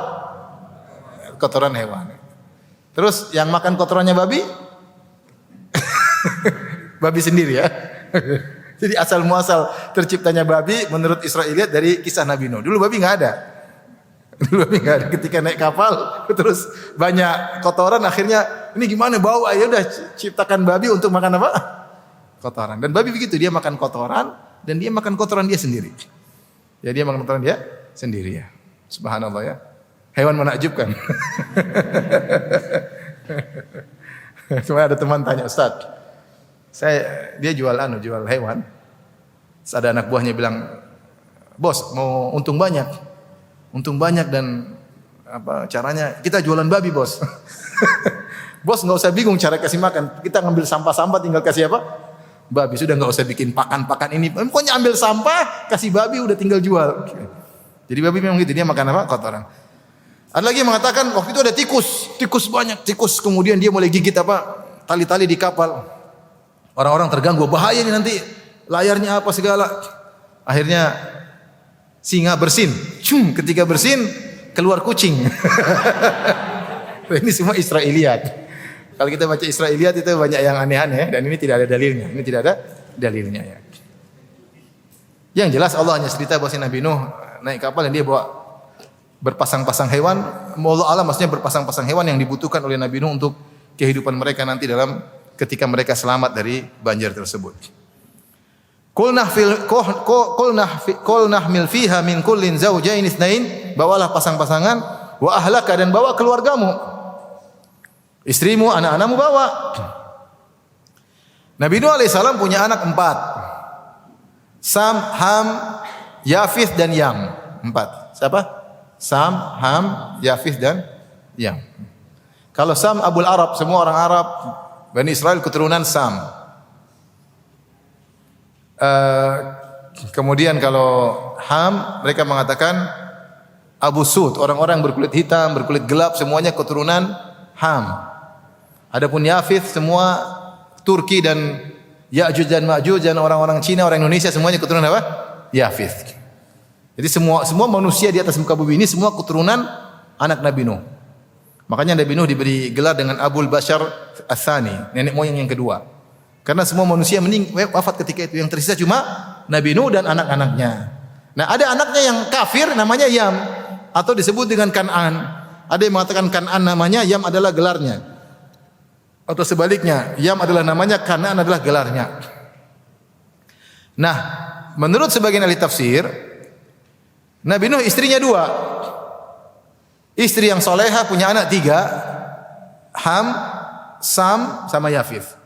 [SPEAKER 3] Kotoran hewan. Terus yang makan kotorannya babi? Babi sendiri ya. Jadi asal muasal terciptanya babi menurut Israiliyat dari kisah Nabi Nuh. Dulu babi enggak ada. Ketika naik kapal terus banyak kotoran, akhirnya ini gimana bau, ya udah ciptakan babi untuk makan apa? Kotoran. Dan babi begitu, dia makan kotoran dan dia makan kotoran dia sendiri. Ya dia makan kotoran dia sendiri ya. Subhanallah ya. Hewan menakjubkan. Cuma ada teman tanya, "Ustaz, dia jual hewan." Terus ada anak buahnya bilang, "Bos, mau untung banyak dan caranya kita jualan babi, Bos." Bos enggak usah bingung cara kasih makan. Kita ngambil sampah-sampah tinggal kasih apa? Babi. Sudah enggak usah bikin pakan-pakan ini. Pokoknya ambil sampah, kasih babi, udah tinggal jual. Jadi babi memang gitu, dia makan apa? Kotoran. Ada lagi yang mengatakan waktu itu ada tikus banyak, kemudian dia mulai gigit tali-tali di kapal. Orang-orang terganggu, bahaya ini nanti layarnya apa segala. Akhirnya singa bersin. Ketika bersin keluar kucing. Ini semua Israiliyat. Kalau kita baca Israiliyat itu banyak yang aneh-aneh dan ini tidak ada dalilnya. Ya. Yang jelas Allah hanya cerita bahwa Nabi Nuh naik kapal dan dia bawa berpasang-pasang hewan. Allah alam maksudnya berpasang-pasang hewan yang dibutuhkan oleh Nabi Nuh untuk kehidupan mereka nanti dalam ketika mereka selamat dari banjir tersebut. Qul nahmil fiha min kullin zawjayn itsnain, bawalah pasang-pasangan, wa ahlaka, dan bawa keluargamu. Istrimu, anak-anakmu bawa. Nabi Nuh alaihissalam punya anak 4. Sam, Ham, Yafith dan Yam. 4. Siapa? Sam, Ham, Yafith dan Yam. Kalau Sam Abul Arab, semua orang Arab, Bani Israel keturunan Sam. Kemudian kalau Ham, mereka mengatakan Abu Sud, orang-orang berkulit hitam, berkulit gelap, semuanya keturunan Ham. Adapun Yafith, semua Turki dan Ya'juj dan Ma'juj dan orang-orang Cina, orang Indonesia, semuanya keturunan apa? Yafith. Jadi semua manusia di atas muka bumi ini semua keturunan anak Nabi Nuh. Makanya Nabi Nuh diberi gelar dengan Abul Bashar Ats-Tsani, nenek moyang yang kedua. Karena semua manusia wafat ketika itu. Yang tersisa cuma Nabi Nuh dan anak-anaknya. Nah, ada anaknya yang kafir namanya Yam atau disebut dengan Kan'an. Ada yang mengatakan Kan'an namanya, Yam adalah gelarnya. Atau sebaliknya, Yam adalah namanya, Kan'an adalah gelarnya. Nah, menurut sebagian ahli tafsir, Nabi Nuh istrinya 2. Istri yang soleha punya anak 3, Ham, Sam, sama Yafith.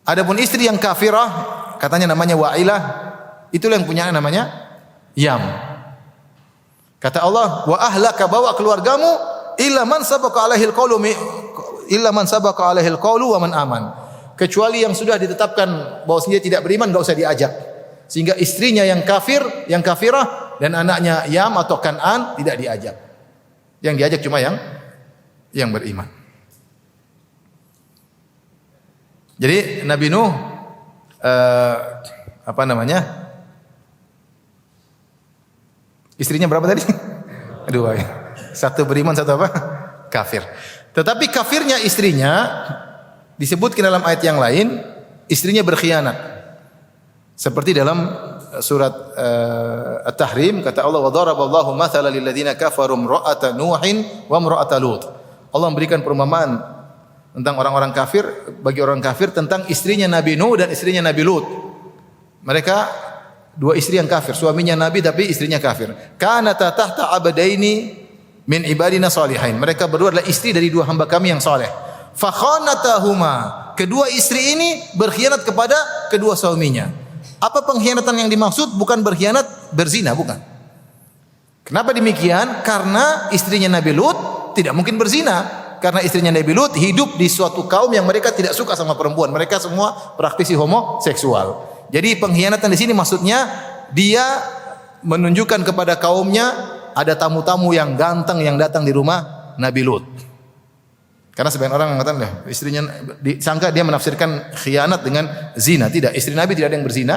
[SPEAKER 3] Adapun istri yang kafirah, katanya namanya Wa'ilah, itulah yang punya anak namanya Yam. Kata Allah, wa ahlaka, bawa keluargamu, illa man sabaqa alaihil qawlu wa man aman. Kecuali yang sudah ditetapkan bahwa dia tidak beriman, enggak usah diajak. Sehingga istrinya yang kafir, yang kafirah, dan anaknya Yam atau Kan'an tidak diajak. Yang diajak cuma yang beriman. Jadi Nabi Nuh istrinya berapa tadi? 2 ya. Satu beriman, satu apa? Kafir. Tetapi kafirnya istrinya disebutkan dalam ayat yang lain, istrinya berkhianat. Seperti dalam surat At-Tahrim, kata Allah, wa daraballahu mathalan lil ladzina kafaru imra'ata Nuhin wa imra'ata Lut. Allah memberikan perumpamaan tentang orang-orang kafir, bagi orang kafir, tentang istrinya Nabi Nuh dan istrinya Nabi Lut. Mereka 2 istri yang kafir, suaminya Nabi tapi istrinya kafir. Kanata tahta abdaini min ibadina salihin. Mereka berdua adalah istri dari 2 hamba kami yang saleh. Fa khanatahuma. Kedua istri ini berkhianat kepada kedua suaminya. Apa pengkhianatan yang dimaksud? Bukan berkhianat berzina, bukan. Kenapa demikian? Karena istrinya Nabi Lut tidak mungkin berzina. Karena istrinya Nabi Lut hidup di suatu kaum yang mereka tidak suka sama perempuan. Mereka semua praktisi homoseksual. Jadi pengkhianatan di sini maksudnya dia menunjukkan kepada kaumnya ada tamu-tamu yang ganteng yang datang di rumah Nabi Lut. Karena sebagian orang mengatakan, istrinya disangka dia menafsirkan khianat dengan zina. Tidak, istri Nabi tidak ada yang berzina.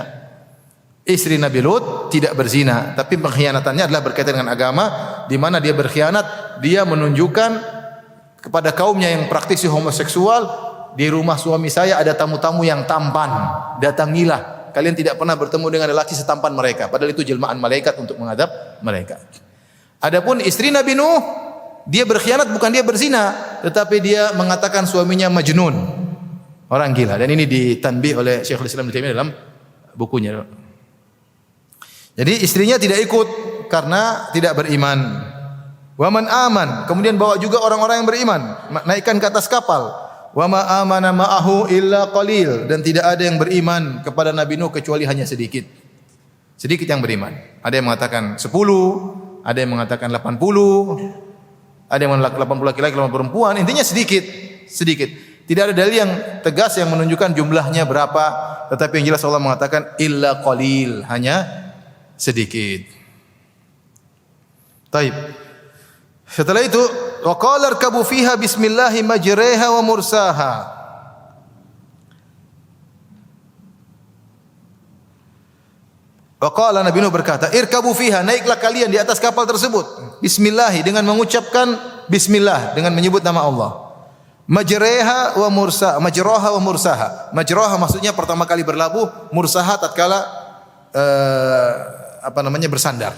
[SPEAKER 3] Istri Nabi Lut tidak berzina, tapi pengkhianatannya adalah berkaitan dengan agama, di mana dia berkhianat, dia menunjukkan kepada kaumnya yang praktisi homoseksual, di rumah suami saya ada tamu-tamu yang tampan, datangilah. Kalian tidak pernah bertemu dengan lelaki setampan mereka, padahal itu jelmaan malaikat untuk menghadap mereka. Adapun istri Nabi Nuh, dia berkhianat bukan dia berzina, tetapi dia mengatakan suaminya majnun, orang gila. Dan ini ditanbih oleh Syekhul Islam Ibnu Taimiyah dalam bukunya. Jadi istrinya tidak ikut karena tidak beriman. Wa man aman, kemudian bawa juga orang-orang yang beriman, naikkan ke atas kapal. Wa ma amana ma'ahu illa qalil, dan tidak ada yang beriman kepada Nabi Nuh kecuali hanya sedikit. Sedikit yang beriman. Ada yang mengatakan 10, ada yang mengatakan 80, ada yang mengatakan 80 laki-laki, 80 perempuan, intinya sedikit. Tidak ada dalil yang tegas yang menunjukkan jumlahnya berapa, tetapi yang jelas Allah mengatakan illa qalil, hanya sedikit. Taib. Setelah itu, wa qala irkabu fiha bismillahi majreha wa mursaha. Wa qala Nabi Nuh berkata, irkabu fiha, naiklah kalian di atas kapal tersebut. Bismillahi, dengan mengucapkan bismillah, dengan menyebut nama Allah. Majreha wa mursaha, majroha wa mursaha. Majroha maksudnya pertama kali berlabuh, mursaha tatkala bersandar.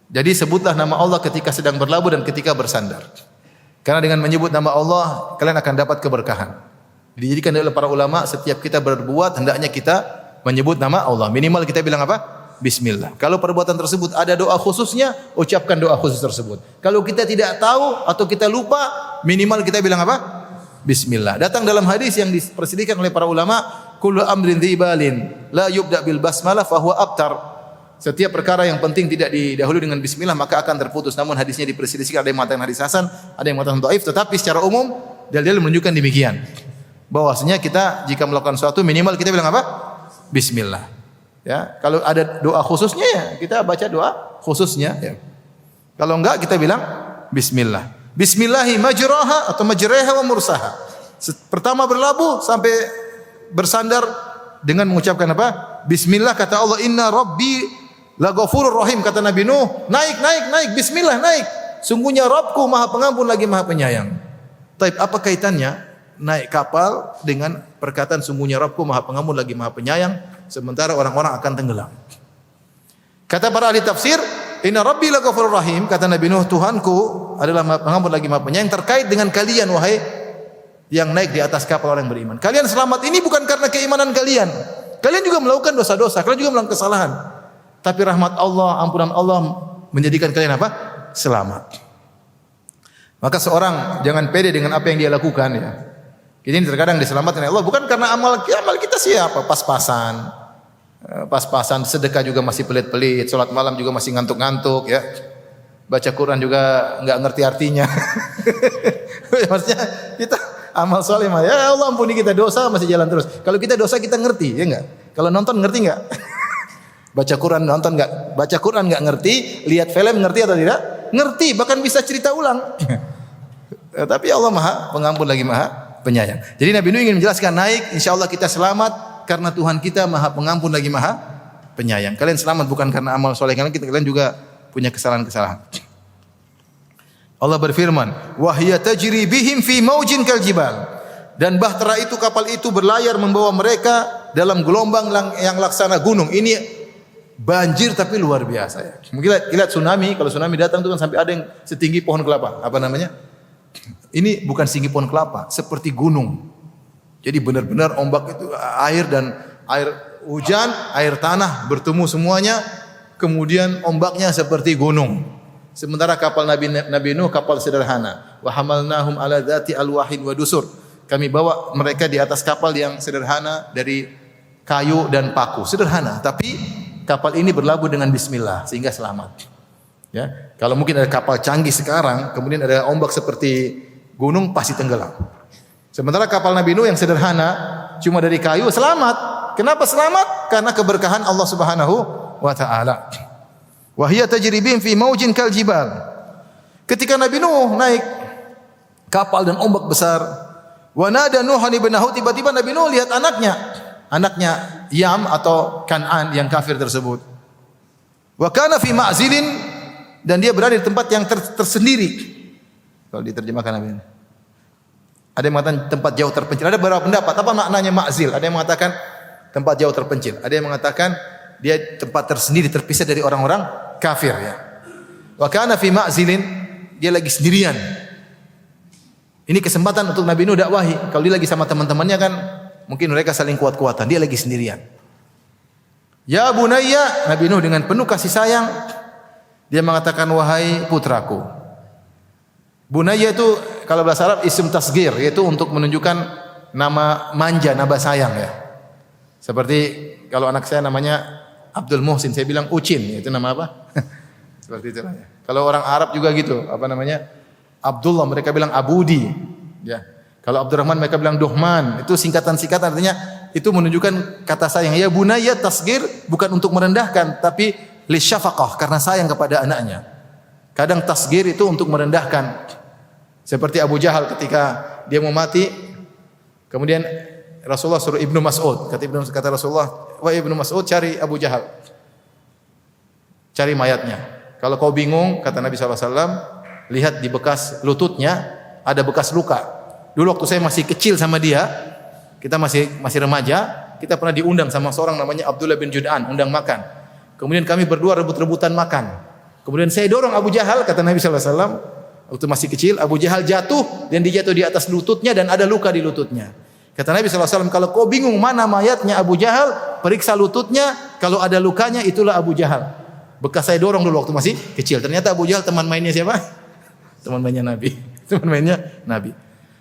[SPEAKER 3] Jadi sebutlah nama Allah ketika sedang berlabuh dan ketika bersandar. Karena dengan menyebut nama Allah kalian akan dapat keberkahan. Dijadikan oleh para ulama setiap kita berbuat hendaknya kita menyebut nama Allah. Minimal kita bilang apa? Bismillah. Kalau perbuatan tersebut ada doa khususnya, ucapkan doa khusus tersebut. Kalau kita tidak tahu atau kita lupa, minimal kita bilang apa? Bismillah. Datang dalam hadis yang diperselisihkan oleh para ulama, kullu amrin dzibalin la yubda bil basmalah fahuwa abtar. Setiap perkara yang penting tidak didahului dengan bismillah maka akan terputus. Namun hadisnya diperselisihkan, ada yang mengatakan hadis hasan, ada yang mengatakan dhaif, tetapi secara umum dalil menunjukkan demikian. Bahwasanya kita jika melakukan sesuatu minimal kita bilang apa? Bismillah. Ya, kalau ada doa khususnya ya kita baca doa khususnya ya. Kalau enggak kita bilang bismillah. Bismillahi majraha atau majraha wa mursaha. Pertama berlabuh sampai bersandar dengan mengucapkan apa? Bismillah, kata Allah, inna rabbi laghafurur rahim, kata Nabi Nuh, naik bismillah naik. Sungguhnya Rabbku Maha Pengampun lagi Maha Penyayang. Taib, apa kaitannya naik kapal dengan perkataan sungguhnya Rabbku Maha Pengampun lagi Maha Penyayang, sementara orang-orang akan tenggelam? Kata para ahli tafsir, inna rabbi laghafurur rahim, kata Nabi Nuh, Tuhanku adalah Maha Pengampun lagi Maha Penyayang, terkait dengan kalian wahai yang naik di atas kapal orang beriman. Kalian selamat ini bukan karena keimanan kalian. Kalian juga melakukan dosa-dosa, kalian juga melakukan kesalahan. Tapi rahmat Allah, ampunan Allah menjadikan kalian apa? Selamat. Maka seorang jangan pede dengan apa yang dia lakukan ya. Ini terkadang diselamatkan oleh Allah bukan karena amal kita siapa, pas-pasan, sedekah juga masih pelit-pelit, salat malam juga masih ngantuk-ngantuk ya. Baca Quran juga enggak ngerti artinya. Maksudnya kita amal soleh mah ya Allah ampuni kita, dosa masih jalan terus. Kalau kita dosa kita ngerti ya enggak? Kalau nonton ngerti enggak? Baca Quran nonton enggak? Baca Quran enggak ngerti, lihat film ngerti atau tidak? Ngerti, bahkan bisa cerita ulang. Tapi Allah Maha Pengampun lagi Maha Penyayang. Jadi Nabi Nuh ingin menjelaskan naik, insyaallah kita selamat karena Tuhan kita Maha Pengampun lagi Maha Penyayang. Kalian selamat bukan karena amal soleh kalian juga punya kesalahan-kesalahan. Allah berfirman, wa hiya tajri bihim fi maujin kal jibal. Dan bahtera itu, kapal itu berlayar membawa mereka dalam gelombang yang laksana gunung. Ini banjir tapi luar biasa ya. Mungkin lihat tsunami, kalau tsunami datang itu kan sampai ada yang setinggi pohon kelapa. Apa namanya? Ini bukan setinggi pohon kelapa, seperti gunung. Jadi benar-benar ombak itu air dan air hujan, air tanah bertemu semuanya, kemudian ombaknya seperti gunung. Sementara kapal Nabi Nuh kapal sederhana. Wa hamalnahum ala dzati alwahin wa dusur. Kami bawa mereka di atas kapal yang sederhana dari kayu dan paku. Sederhana, tapi kapal ini berlabuh dengan bismillah sehingga selamat. Ya, kalau mungkin ada kapal canggih sekarang, kemudian ada ombak seperti gunung pasti tenggelam. Sementara kapal Nabi Nuh yang sederhana, cuma dari kayu, selamat. Kenapa selamat? Karena keberkahan Allah Subhanahu wa taala. Wa hiya tajri bihim fi maujin kal jibal. Ketika Nabi Nuh naik kapal dan ombak besar, wa nada Nuhan ibnahu, tiba-tiba Nabi Nuh lihat anaknya Yam atau Kan'an yang kafir tersebut. Wa kana fi ma'zilin, dan dia berada di tempat yang tersendiri. Kalau diterjemahkan Nabi. Ada yang mengatakan tempat jauh terpencil. Ada beberapa pendapat apa maknanya ma'zil. Ada yang mengatakan tempat jauh terpencil. Ada yang mengatakan dia tempat tersendiri, terpisah dari orang-orang kafir ya. Wa kana fi ma'zilin, dia lagi sendirian. Ini kesempatan untuk Nabi Nuh dakwahi. Kalau dia lagi sama teman-temannya kan mungkin mereka saling kuat-kuatan, dia lagi sendirian. Ya bunayya, Nabi Nuh dengan penuh kasih sayang dia mengatakan, wahai putraku. Bunayya itu kalau bahasa Arab isim tasghir, yaitu untuk menunjukkan nama manja, nama sayang ya. Seperti kalau anak saya namanya Abdul Muhsin, saya bilang Ucin, itu nama apa? Seperti itu ya. Kalau orang Arab juga gitu, apa namanya? Abdullah, mereka bilang Abudi, ya. Kalau Abdurrahman mereka bilang Duhman. Itu singkatan-singkatan, artinya itu menunjukkan kata sayang. Ya bunayya tasghir bukan untuk merendahkan, tapi li syafaqah, karena sayang kepada anaknya. Kadang tasghir itu untuk merendahkan. Seperti Abu Jahal ketika dia mau mati, kemudian Rasulullah suruh Ibnu Mas'ud. Kata Rasulullah, wahai Ibnu Mas'ud, cari Abu Jahal, cari mayatnya. Kalau kau bingung, kata Nabi SAW, lihat di bekas lututnya ada bekas luka. Dulu waktu saya masih kecil sama dia, kita masih remaja, kita pernah diundang sama seorang namanya Abdullah bin Jud'an, undang makan. Kemudian kami berdua rebut-rebutan makan. Kemudian saya dorong Abu Jahal, kata Nabi sallallahu alaihi wasallam, waktu masih kecil, Abu Jahal jatuh dan dia jatuh di atas lututnya dan ada luka di lututnya. Kata Nabi sallallahu alaihi wasallam, kalau kau bingung mana mayatnya Abu Jahal, periksa lututnya, kalau ada lukanya itulah Abu Jahal. Bekas saya dorong dulu waktu masih kecil. Ternyata Abu Jahal teman mainnya siapa? Teman mainnya Nabi. Teman mainnya Nabi.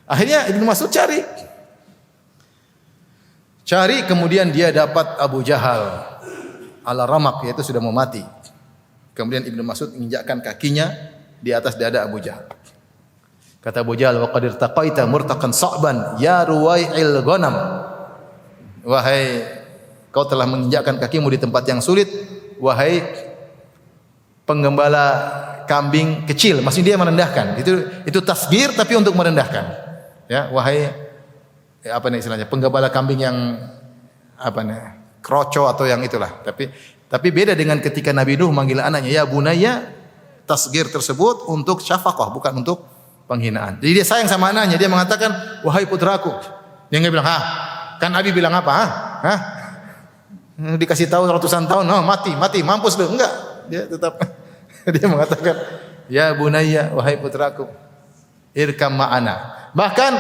[SPEAKER 3] Akhirnya Ibnu Mas'ud cari, kemudian dia dapat Abu Jahal ala ramak, yaitu sudah mau mati. Kemudian Ibnu Mas'ud menginjakkan kakinya di atas dada Abu Jahal. Kata Abu Jahal, wa qad irtaqaita murtaqan sa'ban ya ruwai'il ghanam. Wahai kau telah menginjakkan kakimu di tempat yang sulit, wahai penggembala kambing kecil. Maksudnya dia merendahkan. Itu tasghir tapi untuk merendahkan. Ya, wahai apa nih istilahnya? Penggembala kambing yang apa nih? Kroco atau yang itulah. Tapi beda dengan ketika Nabi Nuh manggil anaknya, ya bunayya, tasghir tersebut untuk syafaqah, bukan untuk penghinaan. Jadi dia sayang sama anaknya, dia mengatakan, wahai putraku. Dia enggak bilang, kan Nabi bilang apa? Dikasih tahu ratusan tahun, mati, mampus lu. Enggak, dia tetap dia mengatakan, ya bunayya, wahai putraku, irkam ma'ana. Bahkan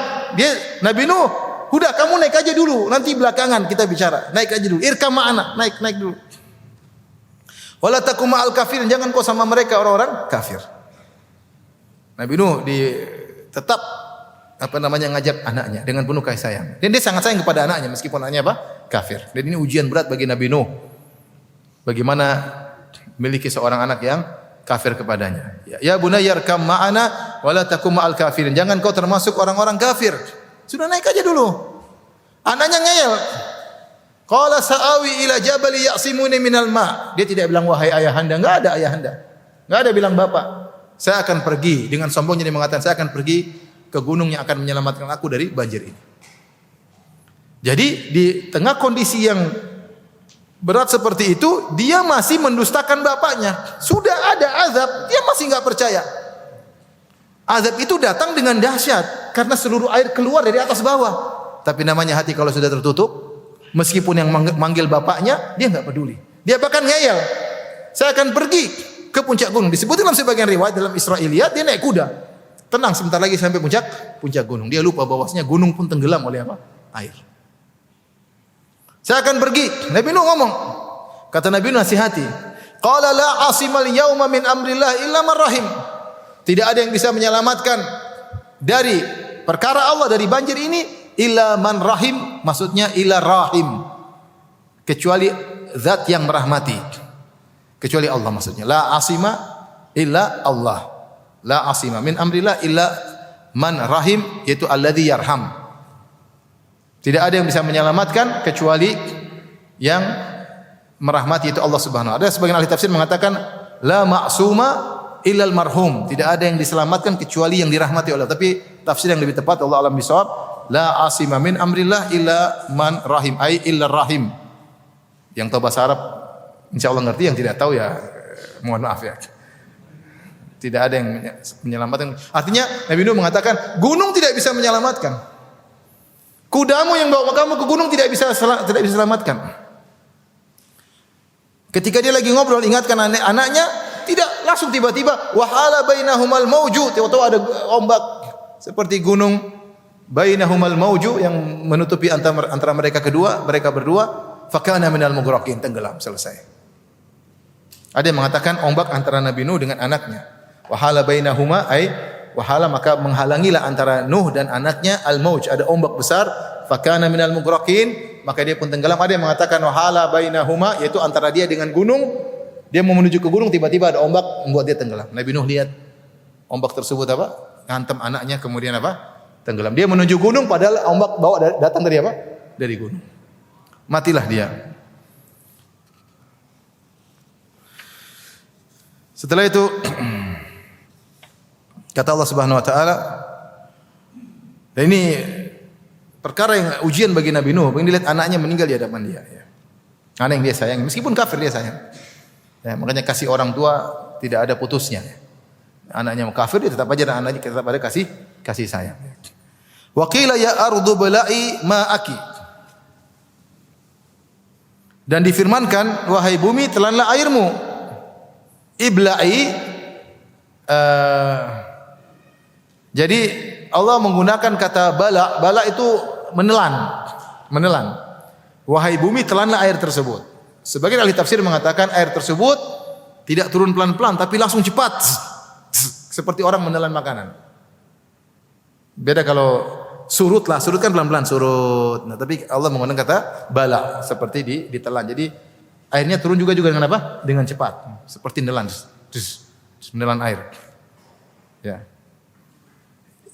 [SPEAKER 3] Nabi Nuh, udah kamu naik aja dulu, nanti belakangan kita bicara. Naik aja dulu, irkam ma'ana, naik dulu. Wala takum ma'al kafirin, jangan kau sama mereka orang-orang kafir. Nabi Nuh tetap ngajak anaknya dengan penuh kasih sayang. Dan dia sangat sayang kepada anaknya meskipun anaknya kafir. Dan ini ujian berat bagi Nabi Nuh. Bagaimana memiliki seorang anak yang kafir kepadanya. Ya bunayya arkam ma'ana wala takum ma'al kafirin. Jangan kau termasuk orang-orang kafir. Sudah naik aja dulu. Anaknya ngeyel. Qala sa'awi ila jabali ya'simuni minal ma'. Dia tidak bilang wahai ayahanda, enggak ada ayahanda. Enggak ada bilang bapak. Saya akan pergi, dengan sombongnya dia mengatakan saya akan pergi ke gunung yang akan menyelamatkan aku dari banjir ini. Jadi di tengah kondisi yang berat seperti itu, dia masih mendustakan bapaknya. Sudah ada azab, dia masih enggak percaya. Azab itu datang dengan dahsyat karena seluruh air keluar dari atas bawah. Tapi namanya hati kalau sudah tertutup, meskipun yang manggil bapaknya, dia enggak peduli. Dia bahkan ngeyel. Saya akan pergi ke puncak gunung. Disebutkan dalam sebagian riwayat dalam Israiliyat dia naik kuda. Tenang sebentar lagi sampai puncak gunung. Dia lupa bahwasanya gunung pun tenggelam oleh apa? Air. Saya akan pergi. Nabi Nuh ngomong. Kata Nabi Nuh nasihati. Qala la asimal yauma min amrillah illa man rahim. Tidak ada yang bisa menyelamatkan dari perkara Allah dari banjir ini illa man rahim, maksudnya illa rahim. Kecuali zat yang merahmati. Kecuali Allah maksudnya. La asima illa Allah. La asima min amrillah illa man rahim, yaitu alladzi yarham. Tidak ada yang bisa menyelamatkan kecuali yang merahmati, itu Allah Subhanahu wa taala. Ada sebagian ahli tafsir mengatakan la ma'suma illa al-marhum. Tidak ada yang diselamatkan kecuali yang dirahmati oleh Allah. Tapi tafsir yang lebih tepat Allah alam bisawab, la asima min amrillah illa man rahim, ai illa rahim. Yang tahu bahasa Arab insya Allah ngerti, yang tidak tahu ya mohon maaf ya. Tidak ada yang menyelamatkan. Artinya Nabi Nuh mengatakan gunung tidak bisa menyelamatkan. Kudamu yang bawa kamu ke gunung tidak bisa selamatkan. Ketika dia lagi ngobrol ingatkan anaknya, tidak langsung tiba-tiba wahala bainahumal mauju, tahu-tahu ada ombak seperti gunung bainahumal mauju yang menutupi antara mereka berdua, fakana minal mughraqin, tenggelam, selesai. Ada yang mengatakan ombak antara Nabi Nuh dengan anaknya. Wahala bainahuma ai wahala, maka menghalangilah antara Nuh dan anaknya al-mauj, ada ombak besar, fakana minal mughraqin, maka dia pun tenggelam. Ada yang mengatakan wahala bainahuma, yaitu antara dia dengan gunung, dia mau menuju ke gunung tiba-tiba ada ombak membuat dia tenggelam. Nabi Nuh lihat ombak tersebut apa? Ngantem anaknya, kemudian apa? Tenggelam. Dia menuju gunung padahal ombak datang dari apa? Dari gunung. Matilah dia. Setelah itu kata Allah Subhanahu wa taala, dan ini perkara yang ujian bagi Nabi Nuh, pengen dilihat anaknya meninggal di hadapan dia ya. Anak yang dia sayang, meskipun kafir dia sayang. Ya, makanya kasih orang tua tidak ada putusnya. Anaknya kafir dia tetap aja anaknya tetap ada kasih sayang. Wa qila ya ardu bala'i ma'aki. Dan difirmankan, wahai bumi telanlah airmu. Ibla'i. Jadi Allah menggunakan kata bala. Bala itu menelan. Menelan. Wahai bumi telanlah air tersebut. Sebagian ahli tafsir mengatakan air tersebut tidak turun pelan-pelan tapi langsung cepat. Seperti orang menelan makanan. Beda kalau surut lah, surut kan pelan-pelan surut. Nah, tapi Allah menggunakan kata bala seperti ditelan. Jadi airnya turun juga dengan apa? Dengan cepat. Seperti menelan. Menelan air. Ya.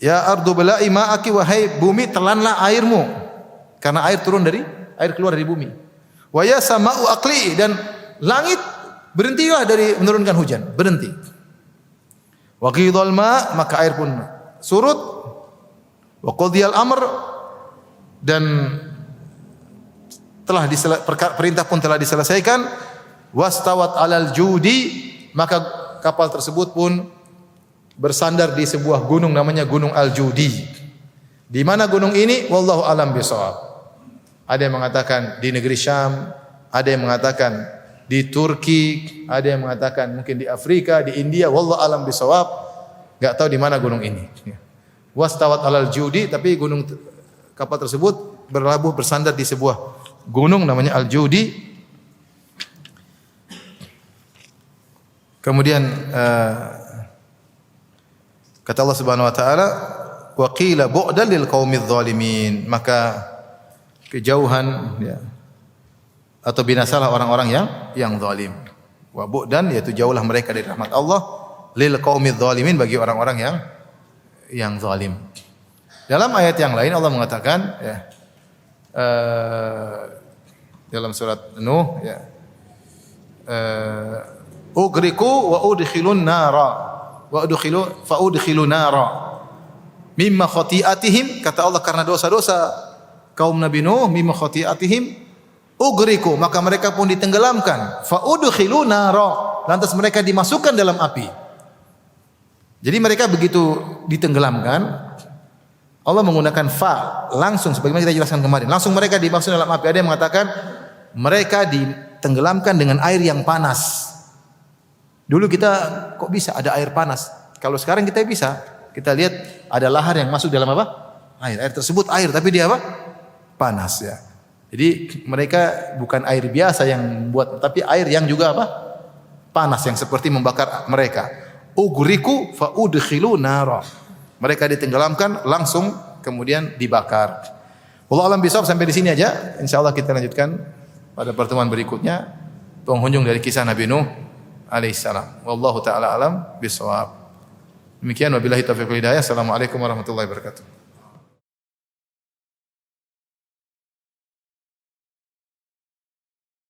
[SPEAKER 3] Ya ardu bala'i ma'aki, wahai bumi telanlah airmu. Karena air keluar dari bumi. Wa ya sama'u aqli, dan langit berhentilah dari menurunkan hujan, berhenti. Wa qidal ma, maka air pun surut. Wa qudiyal amr, dan perintah pun telah diselesaikan. Wastawat alal judi, maka kapal tersebut pun bersandar di sebuah gunung namanya Gunung Al-Judi. Di mana gunung ini? Wallahu alam bisawab. Ada yang mengatakan di negeri Syam, ada yang mengatakan di Turki, ada yang mengatakan mungkin di Afrika, di India, wallahu alam bisawab. Enggak tahu di mana gunung ini. Wastawat alal judi, tapi kapal tersebut berlabuh bersandar di sebuah gunung namanya Al-Judi. Kemudian kata Allah Subhanahu wa taala, wa qila bu'dan lil qaumidz zalimin, maka kejauhan ya, atau binasalah orang-orang yang zalim. Wa bu'dan, yaitu jauhlah mereka dari rahmat Allah, lil qaumidz zalimin, bagi orang-orang yang zalim. Dalam ayat yang lain Allah mengatakan ya, dalam surat Nuh ya, ugriku wa udkhilun nara wa udkhilu nara mimma khati'atihim, kata Allah karena dosa-dosa kaum Nabi Nuh, mimma khati'atihim ugriku, maka mereka pun ditenggelamkan. Fa udkhilu nara, lantas mereka dimasukkan dalam api. Jadi mereka begitu ditenggelamkan, Allah menggunakan fa langsung, sebagaimana kita jelaskan kemarin. Langsung mereka dimasukkan dalam api. Ada yang mengatakan mereka ditenggelamkan dengan air yang panas. Dulu kita kok bisa ada air panas? Kalau sekarang kita bisa. Kita lihat ada lahar yang masuk dalam apa? Air. Air tersebut air, tapi dia apa? Panas ya. Jadi mereka bukan air biasa yang buat, tapi air yang juga apa? Panas, yang seperti membakar mereka. Ugriku fa udkhilu nara. Mereka ditenggelamkan langsung kemudian dibakar. Wallahu alam bisawab, sampai di sini aja. Insyaallah kita lanjutkan pada pertemuan berikutnya penghujung dari kisah Nabi Nuh alaihissalam. Wallahu taala alam bisawab. Demikian, wabillahi taufiq wal hidayah. Assalamualaikum warahmatullahi wabarakatuh.